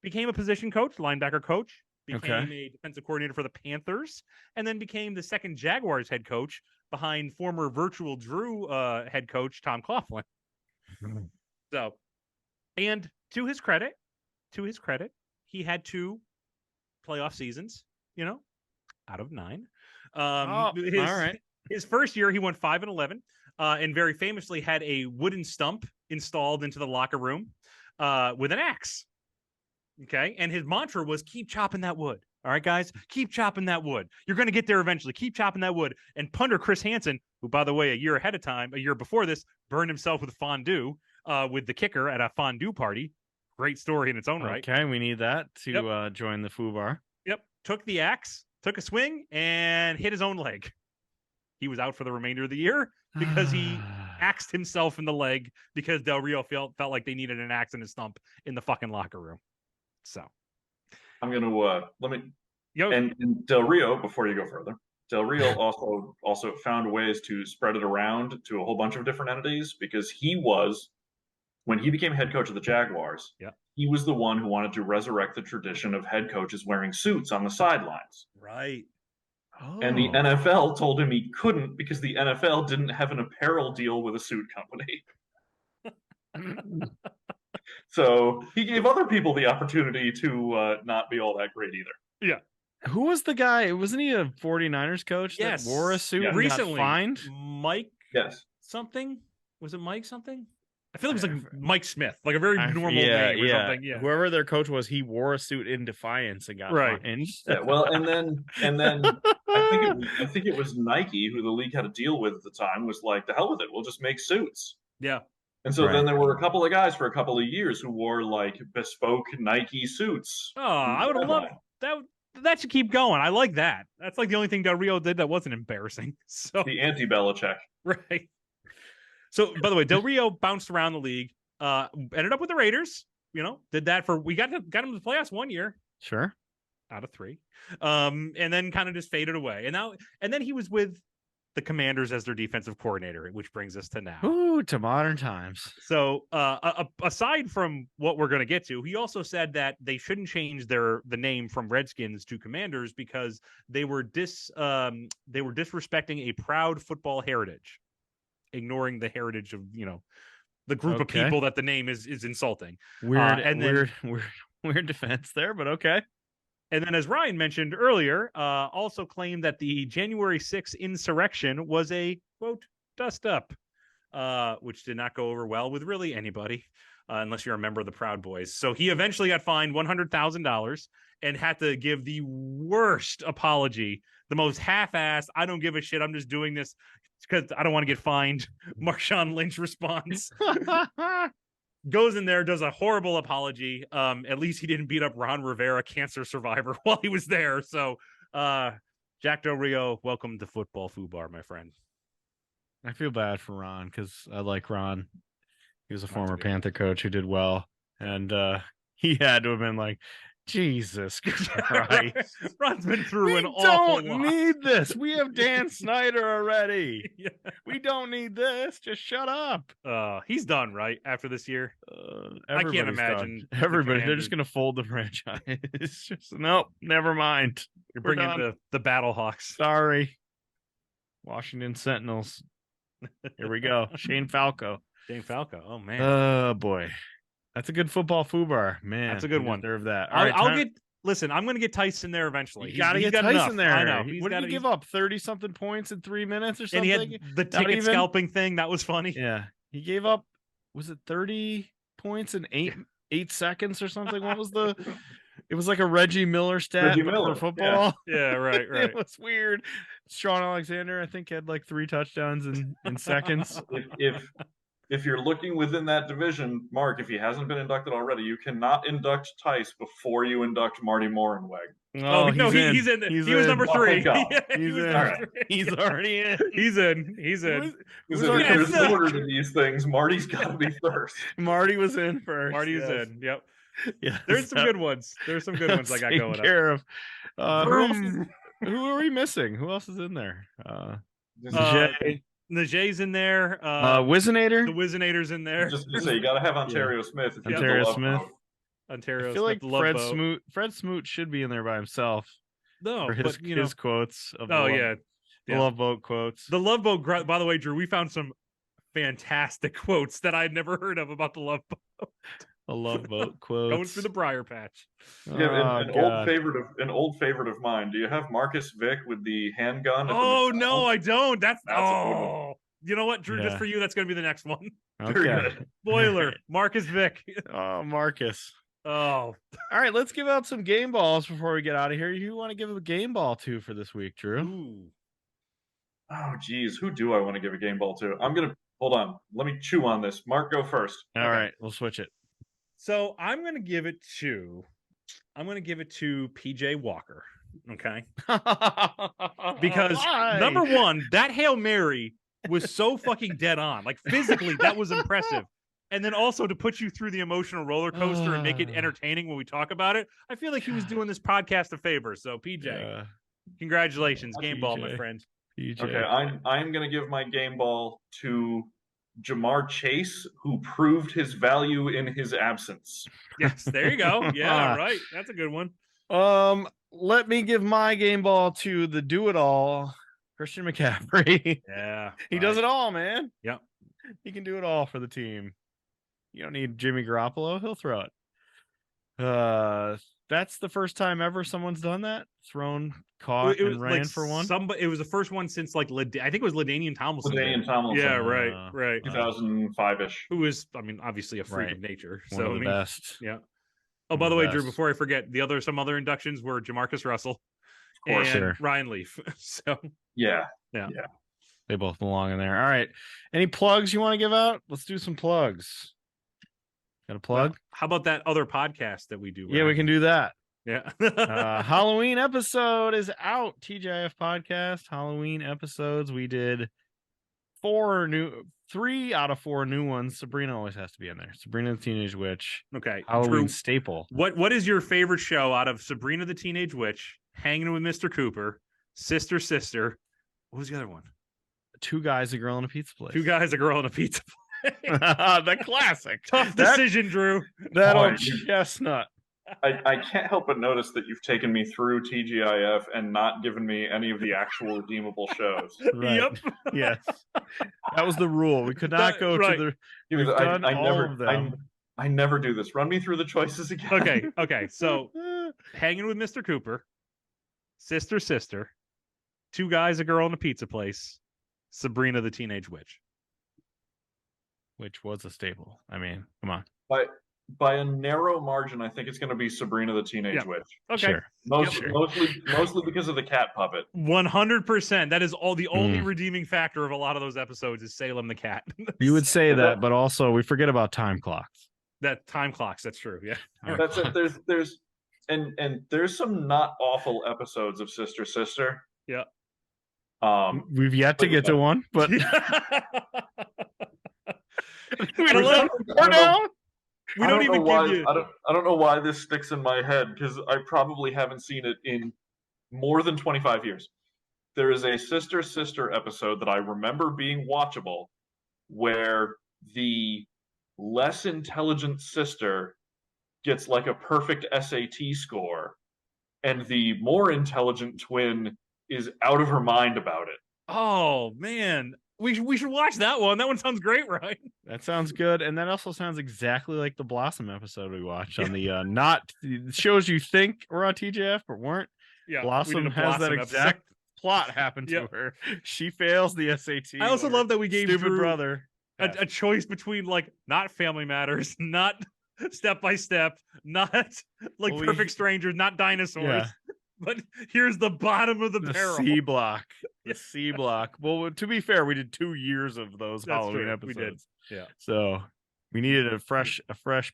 Became a position coach, linebacker coach, became a defensive coordinator for the Panthers, and then became the 2nd Jaguars head coach behind former Virtual Drew head coach Tom Coughlin. So, and to his credit, he had 2 playoff seasons, out of 9. All right. His first year, he went 5-11, and very famously had a wooden stump installed into the locker room with an axe. Okay, and his mantra was keep chopping that wood. All right, guys, keep chopping that wood. You're going to get there eventually. Keep chopping that wood. And punter Chris Hansen, who, by the way, a year before this, burned himself with fondue with the kicker at a fondue party. Great story in its own right. Okay, we need that to join the fubar. Yep, took the axe, took a swing, and hit his own leg. He was out for the remainder of the year because he axed himself in the leg because Del Rio felt like they needed an axe in his stump in the fucking locker room. So I'm going to let me and Del Rio, before you go further, Del Rio also found ways to spread it around to a whole bunch of different entities because when he became head coach of the Jaguars, he was the one who wanted to resurrect the tradition of head coaches wearing suits on the sidelines. Right. And the Oh. NFL told him he couldn't because the NFL didn't have an apparel deal with a suit company. So he gave other people the opportunity to not be all that great either. Yeah. Who was the guy? Wasn't he a 49ers coach that Yes. wore a suit and Recently, got fined? Mike Yes. something? Was it Mike something? I feel like it was like Mike Smith, like a very normal yeah, name or yeah. something. Yeah. Whoever their coach was, he wore a suit in defiance and got Right. fined. Yeah, well, and then I think it was Nike who the league had a deal with at the time was like, the hell with it, we'll just make suits. Yeah. And so Right. then there were a couple of guys for a couple of years who wore like bespoke Nike suits. Oh, I would have loved that. That should keep going. I like that. That's like the only thing Del Rio did that wasn't embarrassing. So the anti-Belichick. right. So, by the way, Del Rio bounced around the league. Ended up with the Raiders. You know, did that for we got him to the playoffs 1 year. Sure. Out of 3. And then kind of just faded away. And then he was with the Commanders as their defensive coordinator, which brings us to now. Ooh, to modern times. So, aside from what we're going to get to, he also said that they shouldn't change the name from Redskins to Commanders because they were disrespecting a proud football heritage, ignoring the heritage of the group of people that the name is insulting. Weird defense there, but okay. And then, as Ryan mentioned earlier, also claimed that the January 6th insurrection was a, quote, dust-up, which did not go over well with really anybody, unless you're a member of the Proud Boys. So he eventually got fined $100,000 and had to give the worst apology, the most half-assed, I don't give a shit, I'm just doing this because I don't want to get fined, Marshawn Lynch response. Goes in there, does a horrible apology. At least he didn't beat up Ron Rivera, cancer survivor, while he was there. So, Jack Del Rio, welcome to football fubar, my friend. I feel bad for Ron because I like Ron. He was a former Panther coach who did well, and he had to have been like, Jesus Christ. Ron's been through an awful lot. We don't need this. We have Dan Snyder already. Yeah. We don't need this. Just shut up. He's done, right? After this year? I can't imagine. Everybody, they're just going to fold the franchise. It's just, nope, never mind. You're bringing the Battle Hawks. Sorry. Washington Sentinels. Here we go. Shane Falco. Oh, man. Oh, boy. That's a good football fubar, man. That's a good one. Deserve that. Listen, I'm going to get Tyson there eventually. You got to get Tyson there. I know. What did he give up? 30-something points in 3 minutes or something? And he had the ticket scalping thing. That was funny. Yeah. He gave up, was it 30 points in 8 seconds or something? What was it was like a Reggie Miller stat for football. Yeah, right. It was weird. Sean Alexander, I think, had like 3 touchdowns in seconds. If you're looking within that division, Mark, if he hasn't been inducted already, you cannot induct Tice before you induct Marty Morenweg. Oh, no, he's in. He was number 3. He's in. He's already in. He's in. If there's order to these things, Marty's got to be first. Marty was in first. Marty's in. Yep. Yeah. There's some good ones. There's some good ones I got going care of. Who are we missing? Who else is in there? Najee's in there. Wizinator. The Wizinator's in there. Just to say, you got to have Ontario Smith. If Ontario Smith. Ontario I feel Smith. like Fred Smoot should be in there by himself. No, for his quotes. Of the Love Boat quotes. The Love Boat. By the way, Drew, we found some fantastic quotes that I'd never heard of about the Love Boat. A Love Boat quotes. Going through the briar patch. Yeah, an old favorite of mine. Do you have Marcus Vick with the handgun? Oh no, I don't. That's you know what, Drew? Just for you, that's going to be the next one. Okay. Spoiler: Marcus Vick. Oh, Marcus. Oh. All right, let's give out some game balls before we get out of here. You want to give a game ball to for this week, Drew? Ooh. Oh, geez. Who do I want to give a game ball to? Hold on. Let me chew on this. Mark, go first. All right, we'll switch it. So I'm going to give it to PJ Walker. Okay. Because number one, that Hail Mary was so fucking dead on. Like physically, that was impressive. And then also to put you through the emotional roller coaster and make it entertaining when we talk about it. I feel like he was doing this podcast a favor. So PJ, congratulations. Game ball, my friend. PJ. Okay, I'm going to give my game ball to Jamar Chase, who proved his value in his absence. Yes, there you go. Yeah, right. That's a good one. Let me give my game ball to the do-it-all, Christian McCaffrey. Yeah. He does it all, man. Yep. He can do it all for the team. You don't need Jimmy Garoppolo. He'll throw it. That's the first time ever someone's done that. Thrown, caught, It was and ran like for one. It was the first one since like I think it was LaDainian Tomlinson. LaDainian Tomlinson. Yeah, right. 2005-ish. Who is, I mean, obviously a freak Right. of nature. One of the best. Yeah. Oh, by the way, Drew, before I forget, some other inductions were Jamarcus Russell and Ryan Leaf. So yeah. They both belong in there. All right. Any plugs you want to give out? Let's do some plugs. Got a plug? Well, how about that other podcast that we do? Yeah, we can do that. Yeah. Halloween episode is out. TGIF podcast Halloween episodes. We did 3 out of 4 new ones. Sabrina always has to be in there. Sabrina the Teenage Witch. Okay. Halloween Drew, staple. What is your favorite show out of Sabrina the Teenage Witch, Hanging with Mr. Cooper, Sister Sister? What was the other one? 2 Guys, a Girl, in a Pizza Place. 2 Guys, a Girl, in a Pizza Place. The classic. Tough decision, Drew. That old chestnut. I can't help but notice that you've taken me through TGIF and not given me any of the actual redeemable shows. Right. Yep. Yes. That was the rule. We could not go to the. We've done all of them. I never do this. Run me through the choices again. Okay. So, Hanging with Mr. Cooper, Sister Sister, 2 Guys, a Girl, in a Pizza Place, Sabrina the Teenage Witch. Which was a staple. I mean, come on. By a narrow margin, I think it's going to be Sabrina the Teenage Witch. Okay. Sure. Mostly because of the cat puppet. 100%. That is the only redeeming factor of a lot of those episodes is Salem the cat. You would say that, but also we forget about time clocs. That time clocks. That's true. Yeah. That's it. There's some not awful episodes of Sister Sister. Yeah. We've yet to get to one, but I don't know why this sticks in my head because I probably haven't seen it in more than 25 years. There is a Sister Sister episode that I remember being watchable where the less intelligent sister gets like a perfect SAT score and the more intelligent twin is out of her mind about it. Oh, man. We should watch that one. That one sounds great, right? That sounds good. And that also sounds exactly like the Blossom episode we watched on the not shows you think were on TJF but weren't. Yeah, Blossom has that exact plot happen to her. She fails the SAT. I also love that we gave stupid Drew brother a choice between like not Family Matters, not Step by Step, not like Perfect Strangers, not dinosaurs. Yeah. But here's the bottom of the barrel. C block. The C block. Well, to be fair, we did 2 years of those That's Halloween true. episodes. We did. Yeah. So we needed a fresh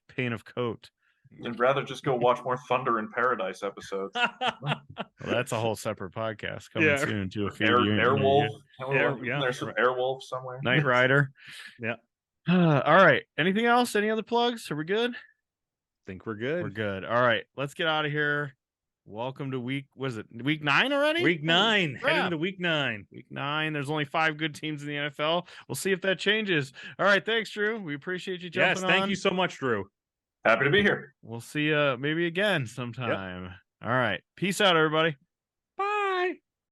paint of coat. I'd rather just go watch more Thunder in Paradise episodes. Well, that's a whole separate podcast coming soon to a few. Airwolf. Yeah. There's some Airwolf somewhere. Knight Rider. Yeah. All right. Anything else? Any other plugs? Are we good? Think we're good. We're good. All right. Let's get out of here. Welcome to week 9 already? Week 9. Crap. Heading into week 9. Week 9. There's only 5 good teams in the NFL. We'll see if that changes. All right. Thanks, Drew. We appreciate you jumping on. Yes, thank you so much, Drew. Happy to be here. We'll see you maybe again sometime. Yep. All right. Peace out, everybody.